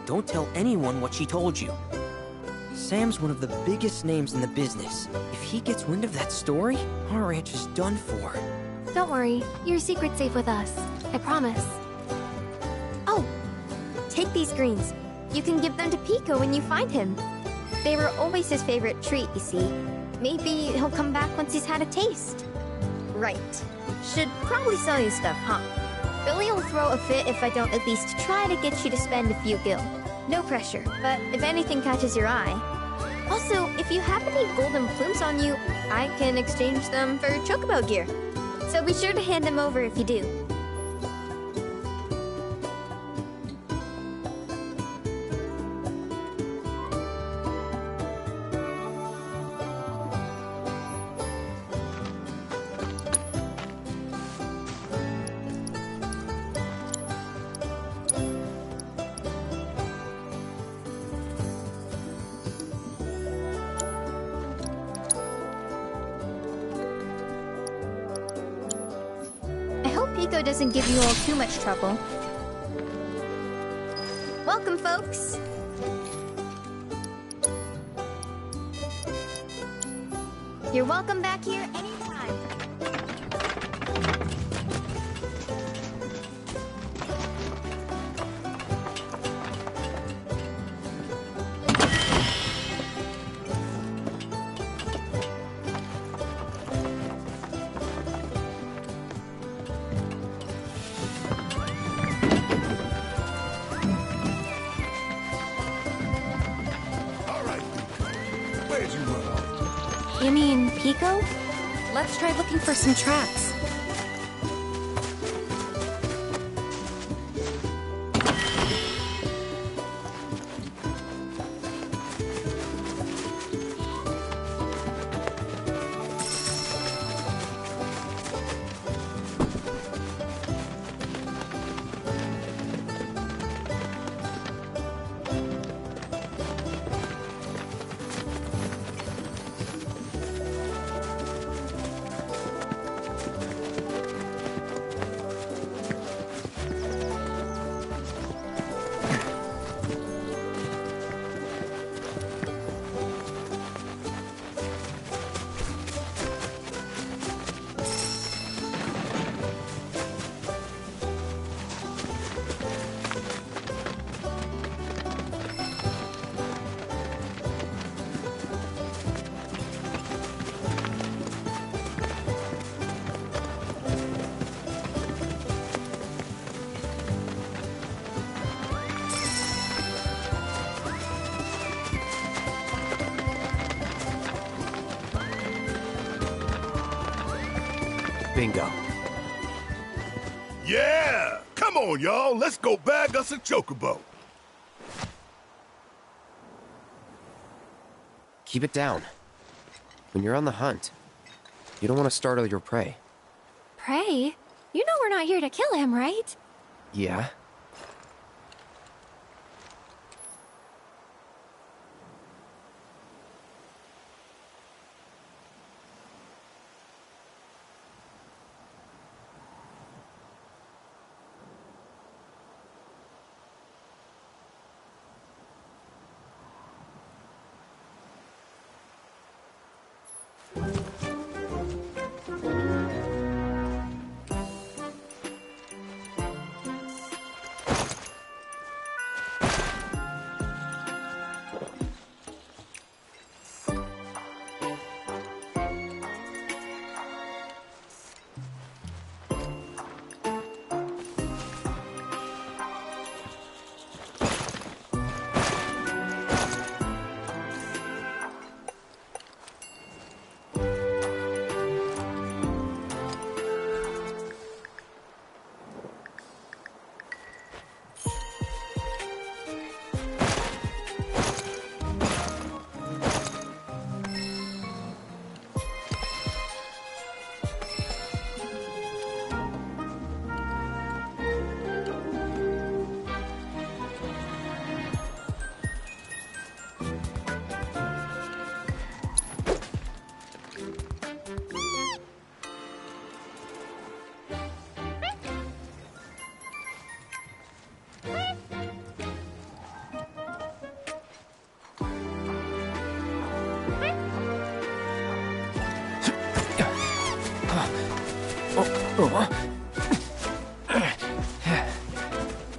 [SPEAKER 20] Don't tell anyone what she told you. Sam's one of the biggest names in the business. If he gets wind of that story, our ranch is done for.
[SPEAKER 10] Don't worry, your secret's safe with us. I promise. Oh! Take these greens. You can give them to Pico when you find him. They were always his favorite treat, you see. Maybe he'll come back once he's had a taste. Right. Should probably sell you stuff, huh? Billy will throw a fit if I don't at least try to get you to spend a few gil. No pressure, but if anything catches your eye. Also, if you have any golden plumes on you, I can exchange them for chocobo gear. So be sure to hand them over if you do. Pico doesn't give you all too much trouble. Welcome, folks! You're welcome back here anytime.
[SPEAKER 8] You mean Pico? Let's try looking for some tracks.
[SPEAKER 3] Bingo.
[SPEAKER 12] Yeah! Come on, y'all. Let's go bag us a chocobo.
[SPEAKER 3] Keep it down. When you're on the hunt, you don't want to startle your prey.
[SPEAKER 10] Prey? You know we're not here to kill him, right?
[SPEAKER 3] Yeah?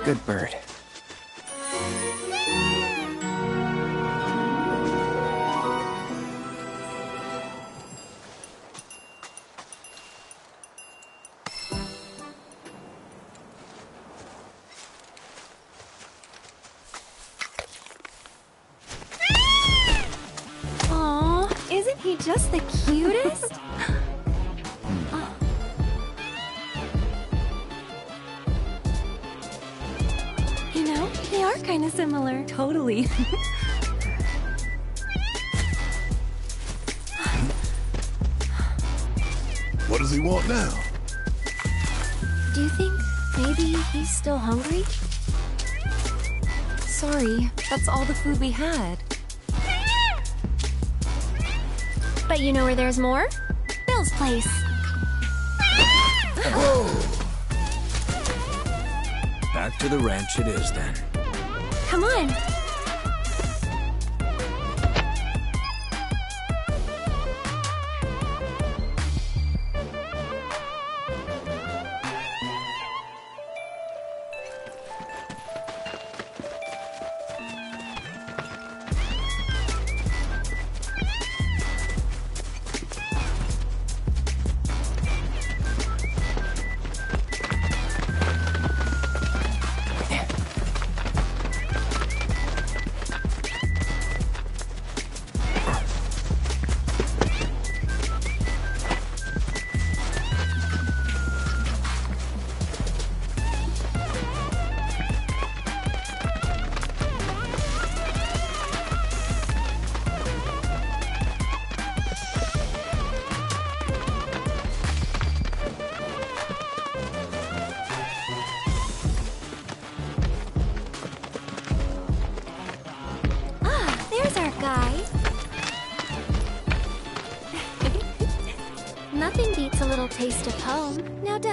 [SPEAKER 3] Good bird.
[SPEAKER 10] Aw, isn't he just the cutest? You know, they are kind of similar.
[SPEAKER 8] Totally.
[SPEAKER 12] What does he want now?
[SPEAKER 10] Do you think maybe he's still hungry?
[SPEAKER 8] Sorry, that's all the food we had.
[SPEAKER 10] But you know where there's more? Bill's place.
[SPEAKER 1] Back to the ranch it is then.
[SPEAKER 10] Come on.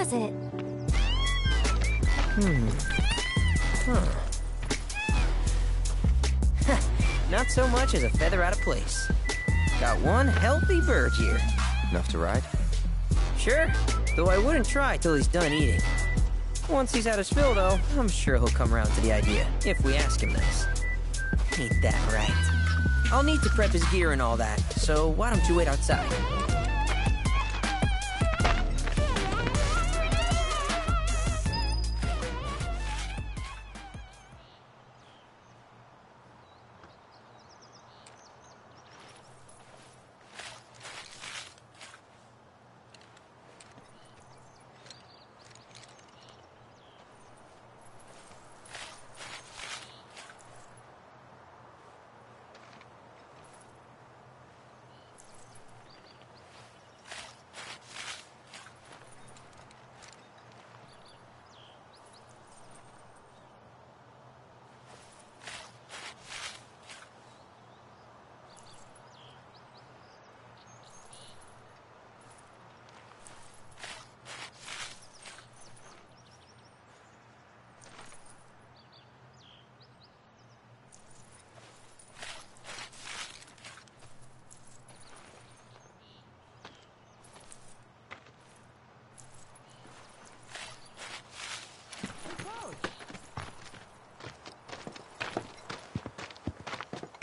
[SPEAKER 10] does it?
[SPEAKER 20] Not so much as a feather out of place. Got one healthy bird here.
[SPEAKER 3] Enough to ride?
[SPEAKER 20] Sure, though I wouldn't try till he's done eating. Once he's had his fill, though, I'm sure he'll come around to the idea, if we ask him this. Ain't that right? I'll need to prep his gear and all that, so why don't you wait outside?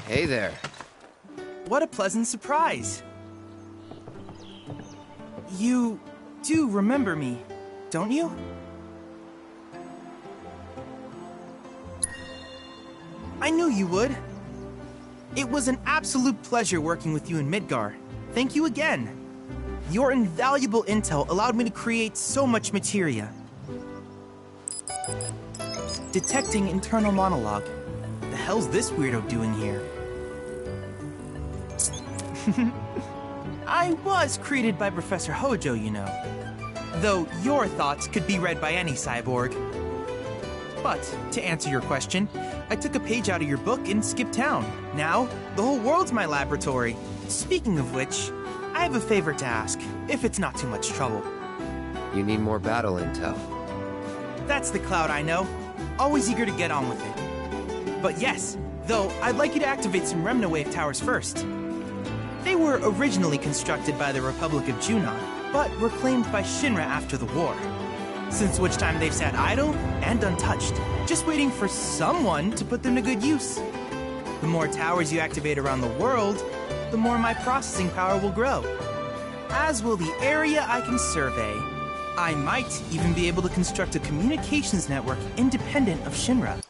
[SPEAKER 3] Hey there.
[SPEAKER 21] What a pleasant surprise. You do remember me, don't you? I knew you would. It was an absolute pleasure working with you in Midgar. Thank you again. Your invaluable intel allowed me to create so much materia. Detecting internal monologue. The hell's this weirdo doing here? I was created by Professor Hojo, you know. Though your thoughts could be read by any cyborg. But, to answer your question, I took a page out of your book and skipped town. Now, the whole world's my laboratory. Speaking of which, I have a favor to ask, if it's not too much trouble.
[SPEAKER 3] You need more battle intel.
[SPEAKER 21] That's the Cloud I know. Always eager to get on with it. But yes, though I'd like you to activate some Remnawave towers first. They were originally constructed by the Republic of Junon, but were claimed by Shinra after the war. Since which time they've sat idle and untouched, just waiting for someone to put them to good use. The more towers you activate around the world, the more my processing power will grow. As will the area I can survey. I might even be able to construct a communications network independent of Shinra.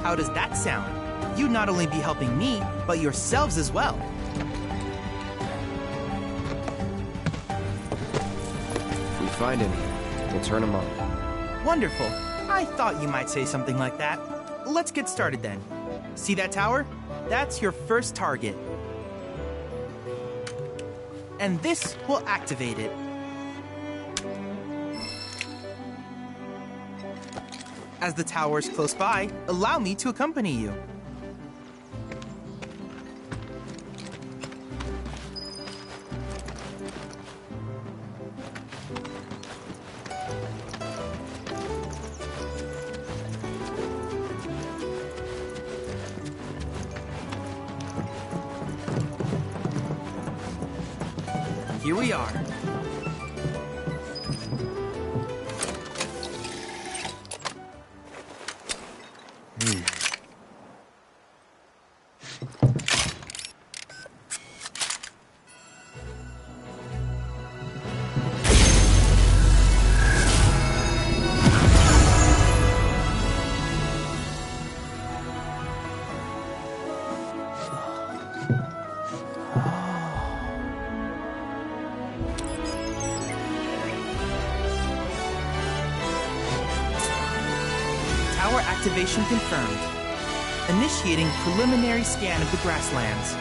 [SPEAKER 21] How does that sound? You'd not only be helping me, but yourselves as well.
[SPEAKER 3] If we find any, we'll turn them on.
[SPEAKER 21] Wonderful. I thought you might say something like that. Let's get started then. See that tower? That's your first target. And this will activate it. As the tower's close by, allow me to accompany you. Here we are. activation confirmed. Initiating preliminary scan of the grasslands.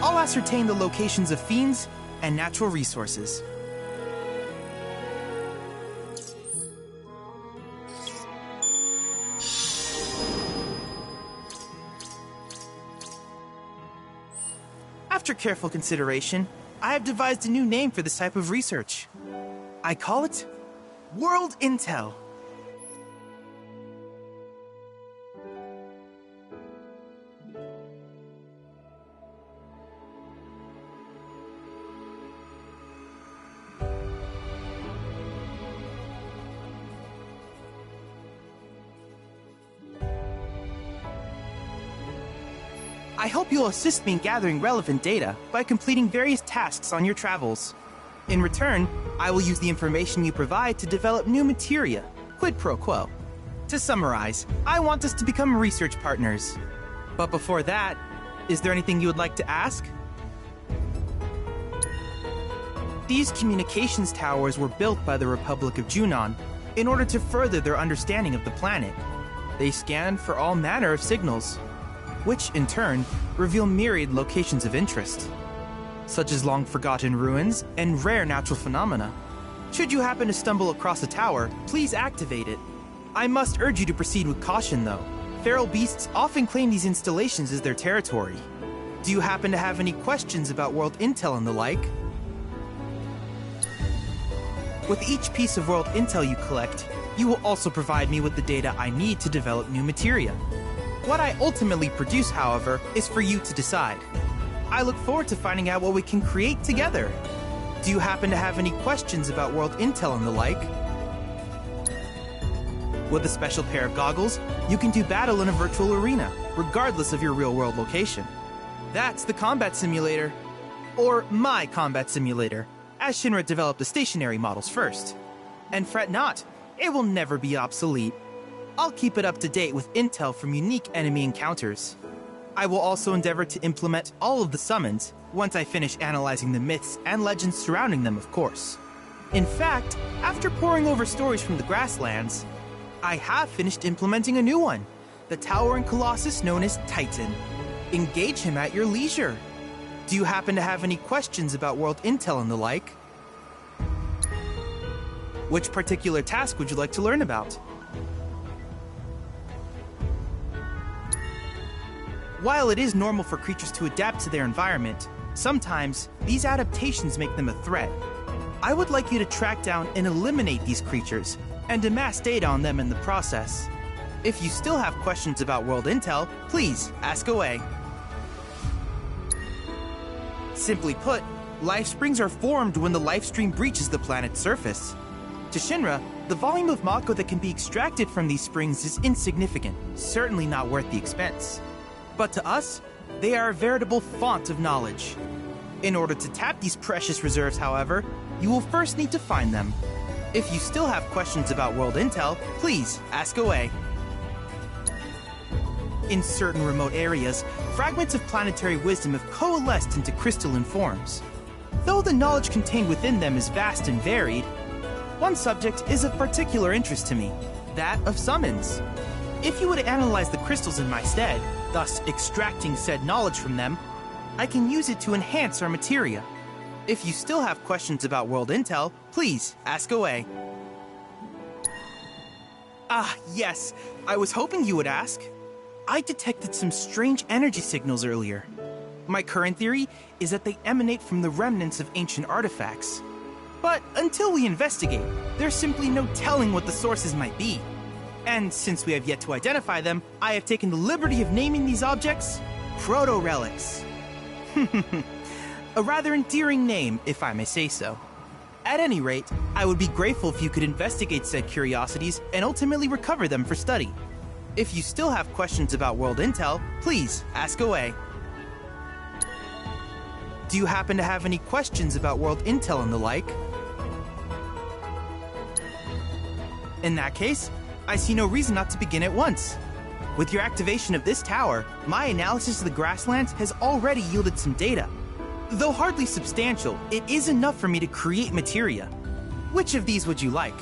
[SPEAKER 21] I'll ascertain the locations of fiends and natural resources. After careful consideration, I have devised a new name for this type of research. I call it World Intel. I hope you'll assist me in gathering relevant data by completing various tasks on your travels. In return, I will use the information you provide to develop new materia, quid pro quo. To summarize, I want us to become research partners. But before that, is there anything you would like to ask? These communications towers were built by the Republic of Junon in order to further their understanding of the planet. They scan for all manner of signals, which, in turn, reveal myriad locations of interest, such as long-forgotten ruins and rare natural phenomena. Should you happen to stumble across a tower, please activate it. I must urge you to proceed with caution, though. Feral beasts often claim these installations as their territory. Do you happen to have any questions about world intel and the like? With each piece of world intel you collect, you will also provide me with the data I need to develop new materia. What I ultimately produce, however, is for you to decide. I look forward to finding out what we can create together. Do you happen to have any questions about world intel and the like? With a special pair of goggles, you can do battle in a virtual arena, regardless of your real-world location. That's the combat simulator. Or my combat simulator, as Shinra developed the stationary models first. And fret not, it will never be obsolete. I'll keep it up to date with intel from unique enemy encounters. I will also endeavor to implement all of the summons once I finish analyzing the myths and legends surrounding them, of course. In fact, after poring over stories from the grasslands, I have finished implementing a new one, the towering colossus known as Titan. Engage him at your leisure. Do you happen to have any questions about world intel and the like? Which particular task would you like to learn about? While it is normal for creatures to adapt to their environment, sometimes these adaptations make them a threat. I would like you to track down and eliminate these creatures, and amass data on them in the process. If you still have questions about world intel, please ask away. Simply put, life springs are formed when the life stream breaches the planet's surface. To Shinra, the volume of Mako that can be extracted from these springs is insignificant, certainly not worth the expense. But to us, they are a veritable font of knowledge. In order to tap these precious reserves, however, you will first need to find them. If you still have questions about world intel, please ask away. In certain remote areas, fragments of planetary wisdom have coalesced into crystalline forms. Though the knowledge contained within them is vast and varied, one subject is of particular interest to me, that of summons. If you would analyze the crystals in my stead, thus extracting said knowledge from them, I can use it to enhance our materia. If you still have questions about world intel, please ask away. Ah, yes, I was hoping you would ask. I detected some strange energy signals earlier. My current theory is that they emanate from the remnants of ancient artifacts. But until we investigate, there's simply no telling what the sources might be. And since we have yet to identify them, I have taken the liberty of naming these objects proto-relics. A rather endearing name, if I may say so. At any rate, I would be grateful if you could investigate said curiosities and ultimately recover them for study. If you still have questions about world intel, please ask away. Do you happen to have any questions about world intel and the like? In that case, I see no reason not to begin at once. With your activation of this tower, my analysis of the grasslands has already yielded some data. Though hardly substantial, it is enough for me to create materia. Which of these would you like?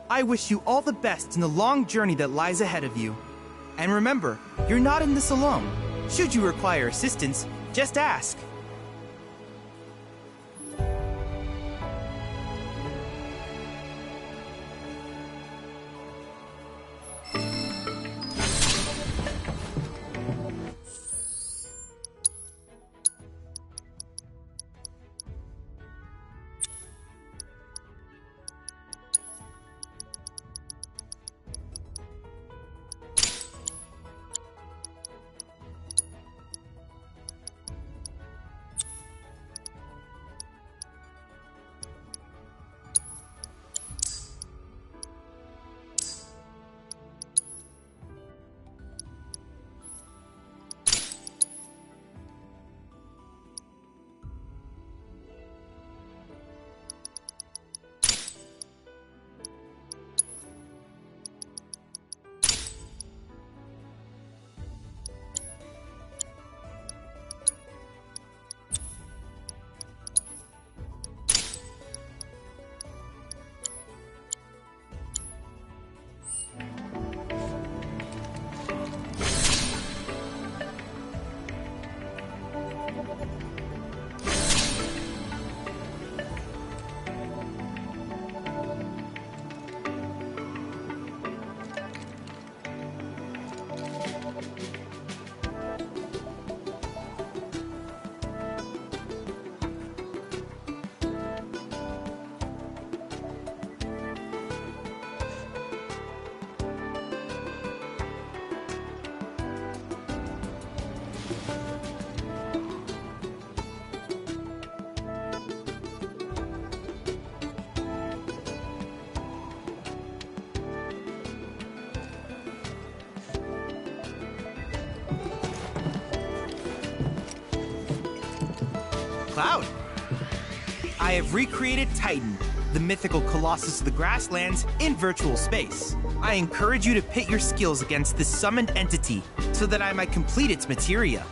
[SPEAKER 21] I wish you all the best in the long journey that lies ahead of you. And remember, you're not in this alone. Should you require assistance, just ask. Cloud! I have recreated Titan, the mythical colossus of the grasslands, in virtual space. I encourage you to pit your skills against this summoned entity so that I might complete its materia.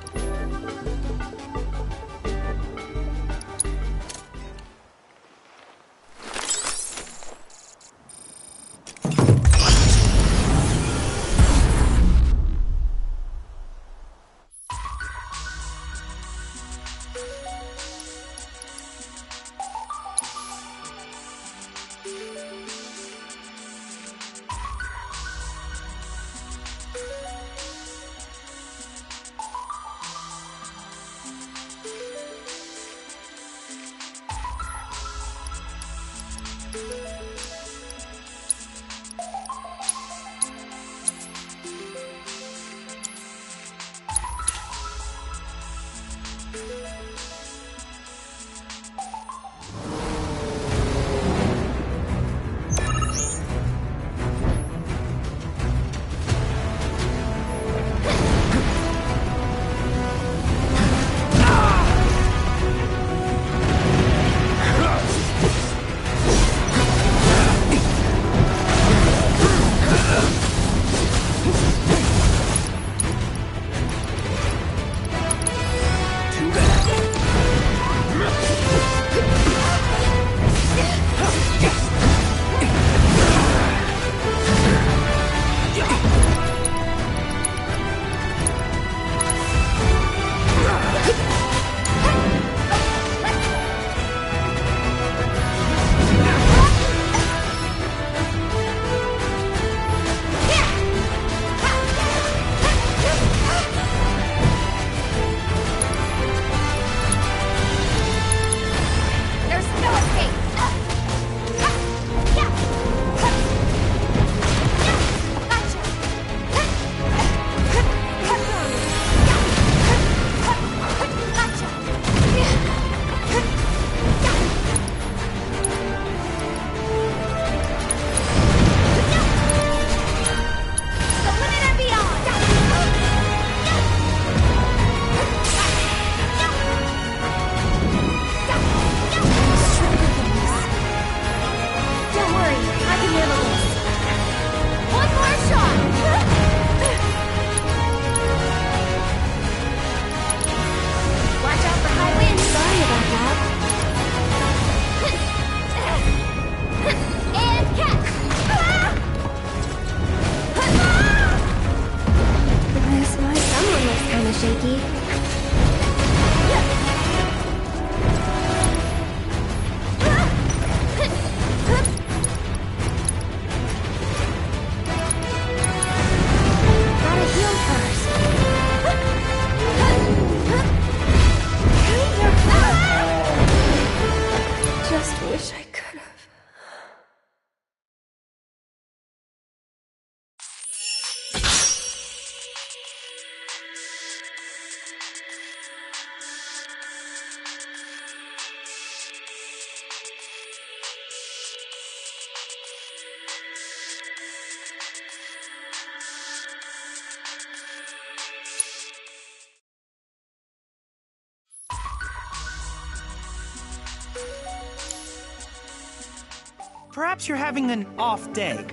[SPEAKER 21] Perhaps you're having an off day.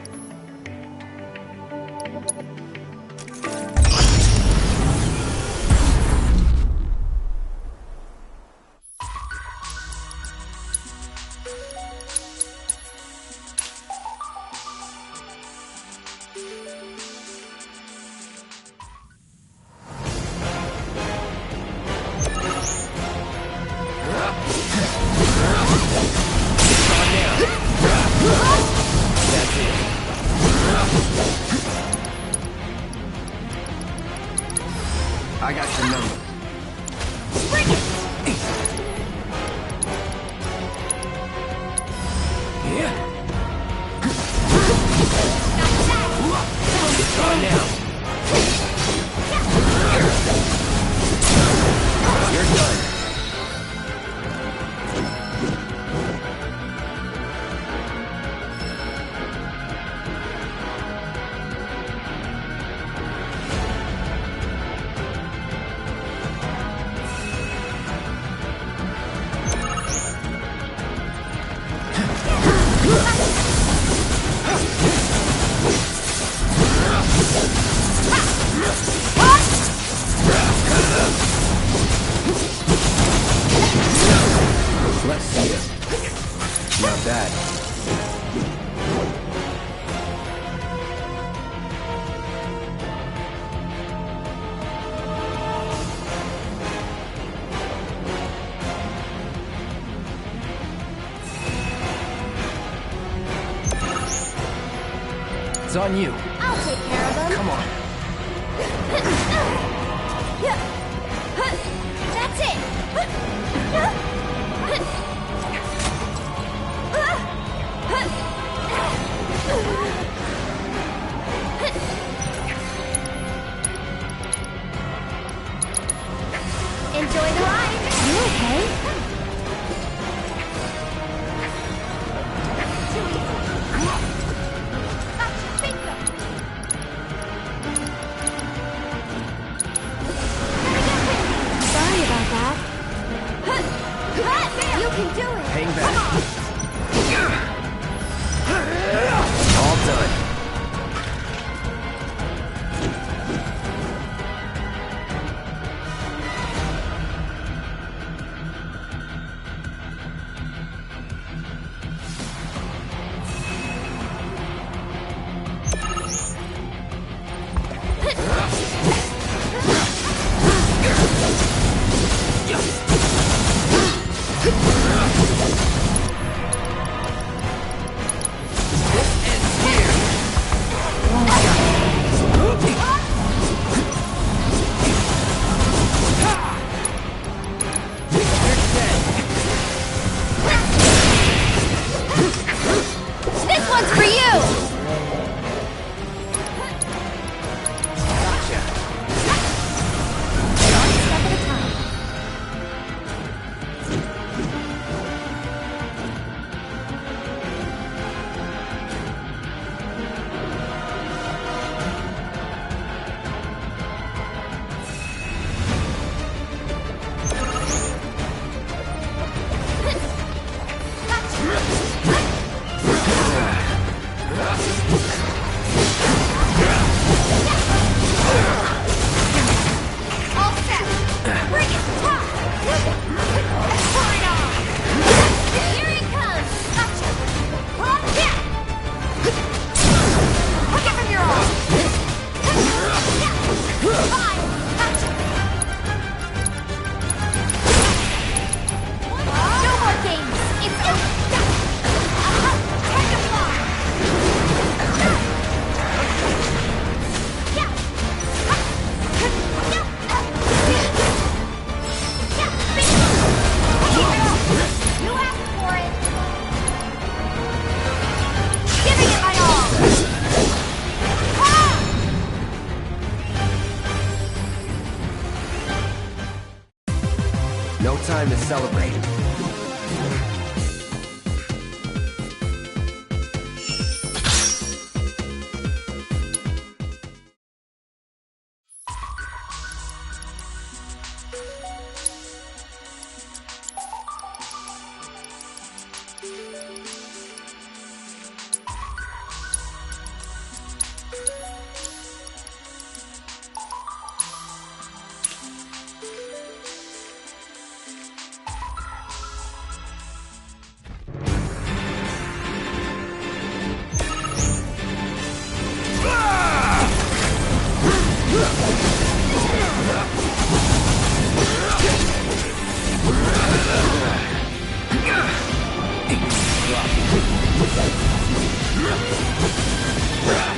[SPEAKER 3] I got your number.
[SPEAKER 5] Bring it!
[SPEAKER 3] Yeah. On now. You're done. Let's see it. Not bad. It's on you.
[SPEAKER 10] I'll take care of them.
[SPEAKER 3] Come on.
[SPEAKER 10] That's it. Enjoy the ride. You okay? Sorry about that. You can do it.
[SPEAKER 3] Hang back. All done.
[SPEAKER 10] This one's for you. One step at a time. All set. Bring it. Pour it on. Here it comes. Gotcha. Yeah. Give him your all. Fine. Gotcha. No more games. It's over. Time to fly. You asked for it. Giving it my all.
[SPEAKER 3] No time to celebrate.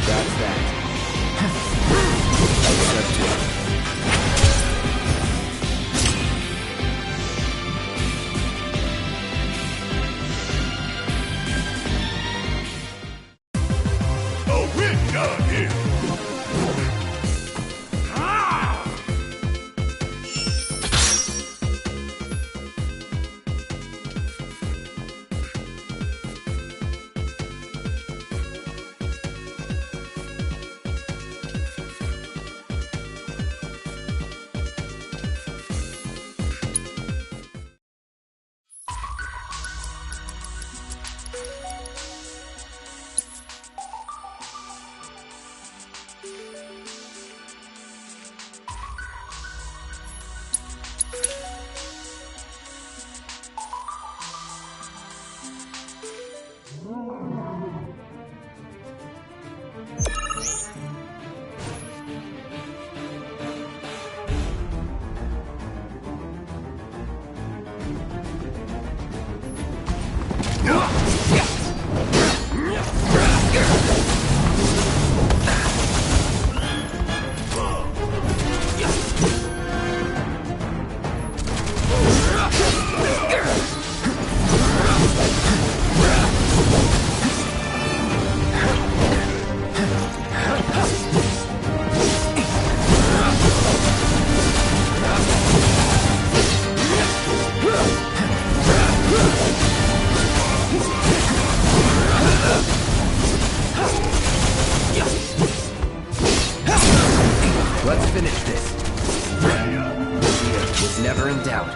[SPEAKER 3] That's that. Step 2.
[SPEAKER 12] Oh, we're done here.
[SPEAKER 3] Let's finish this. Was never in doubt.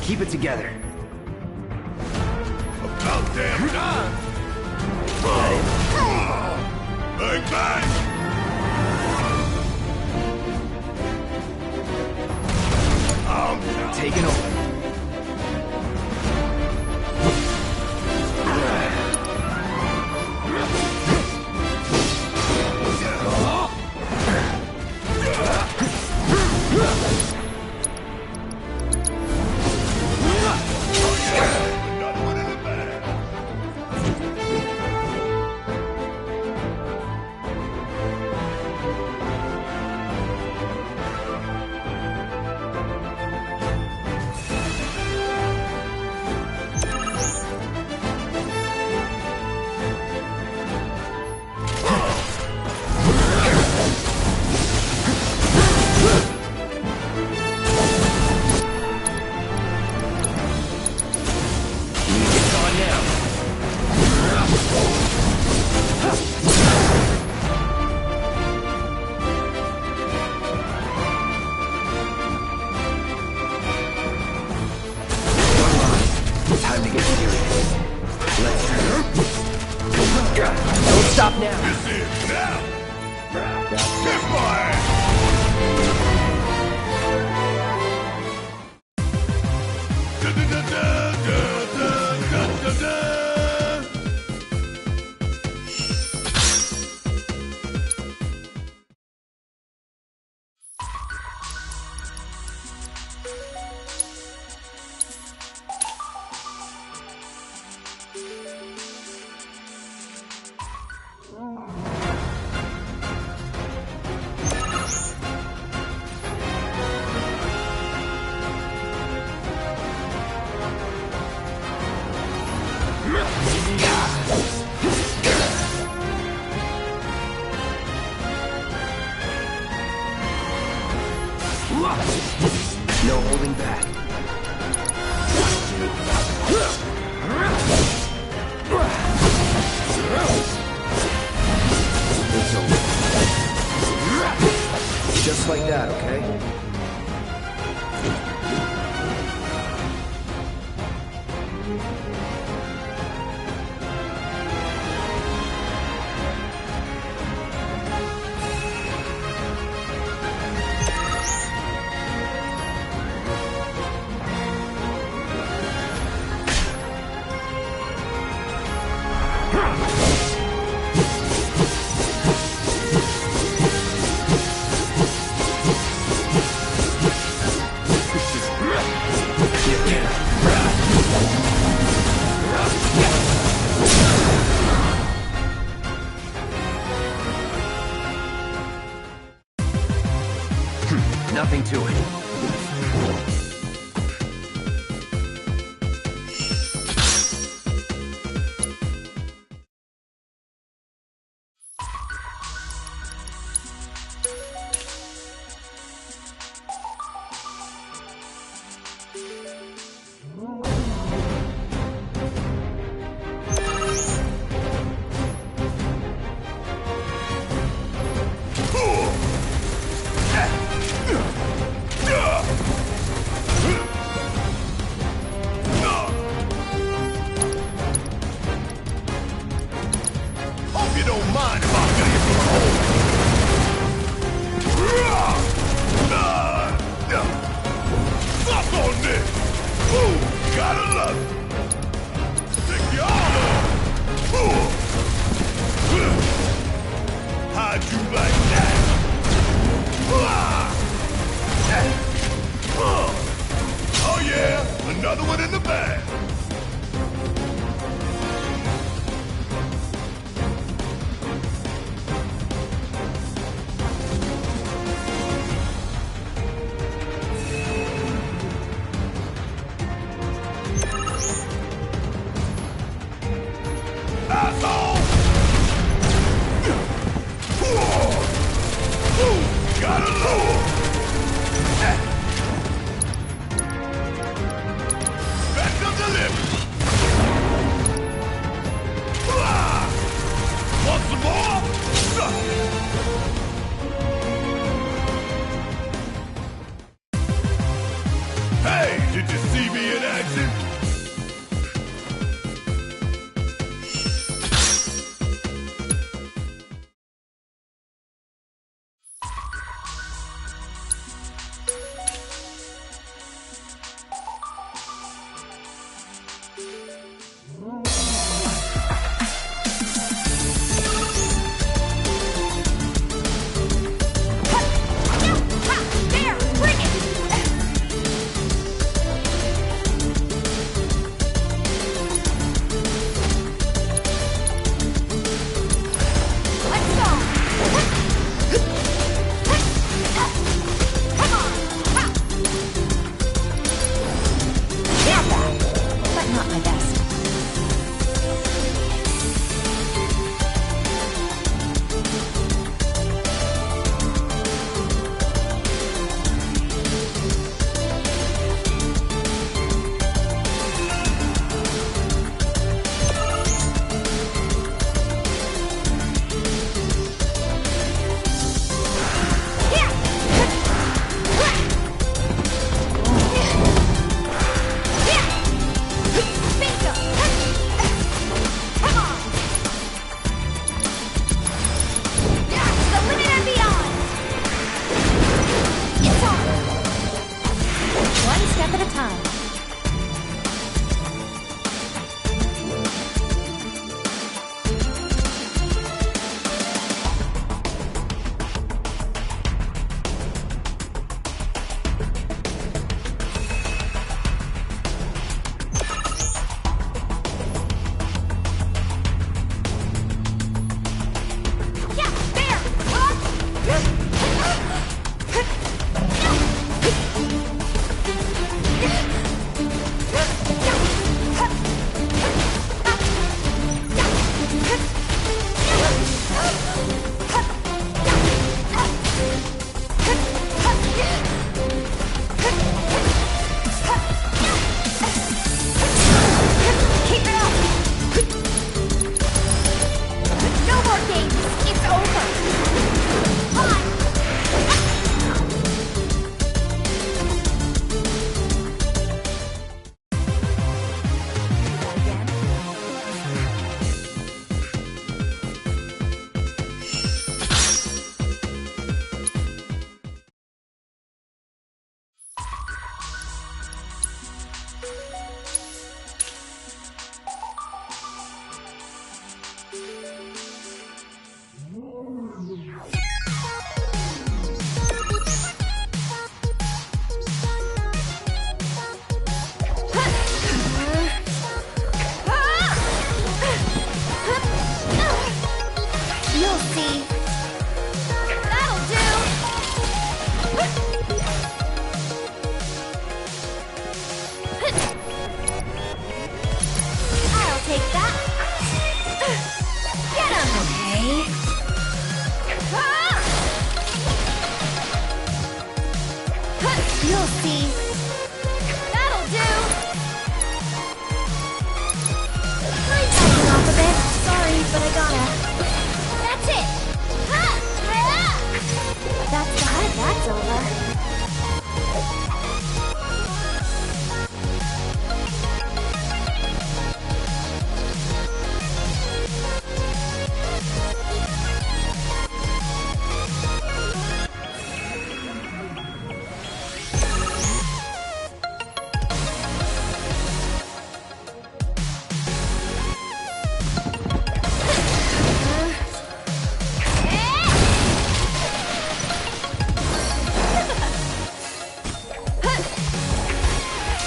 [SPEAKER 3] Keep it together.
[SPEAKER 12] About damn time! Bang, bang! I'm
[SPEAKER 3] taking over. Time to get serious. Let's don't stop now.
[SPEAKER 12] This is now.
[SPEAKER 3] That's
[SPEAKER 12] Kiss my ass. Da da da da da da da da.
[SPEAKER 3] No holding back. It's over. Just like that, okay?
[SPEAKER 10] but I gotta. That's it! Ha! That's that. That's over.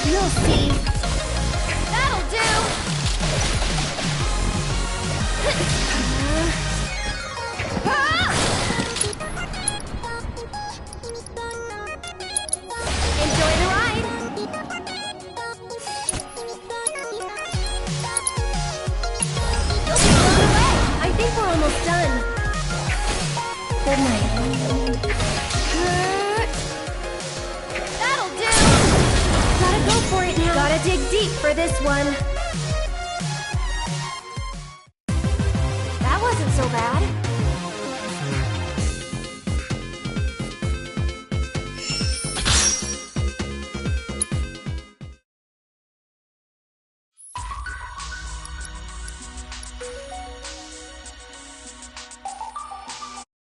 [SPEAKER 10] You'll see. That'll do! Enjoy the ride! You'll be blown away! I think we're almost done. Good night. That'll do! Gotta go for it now. Gotta dig deep for this one. That wasn't so bad.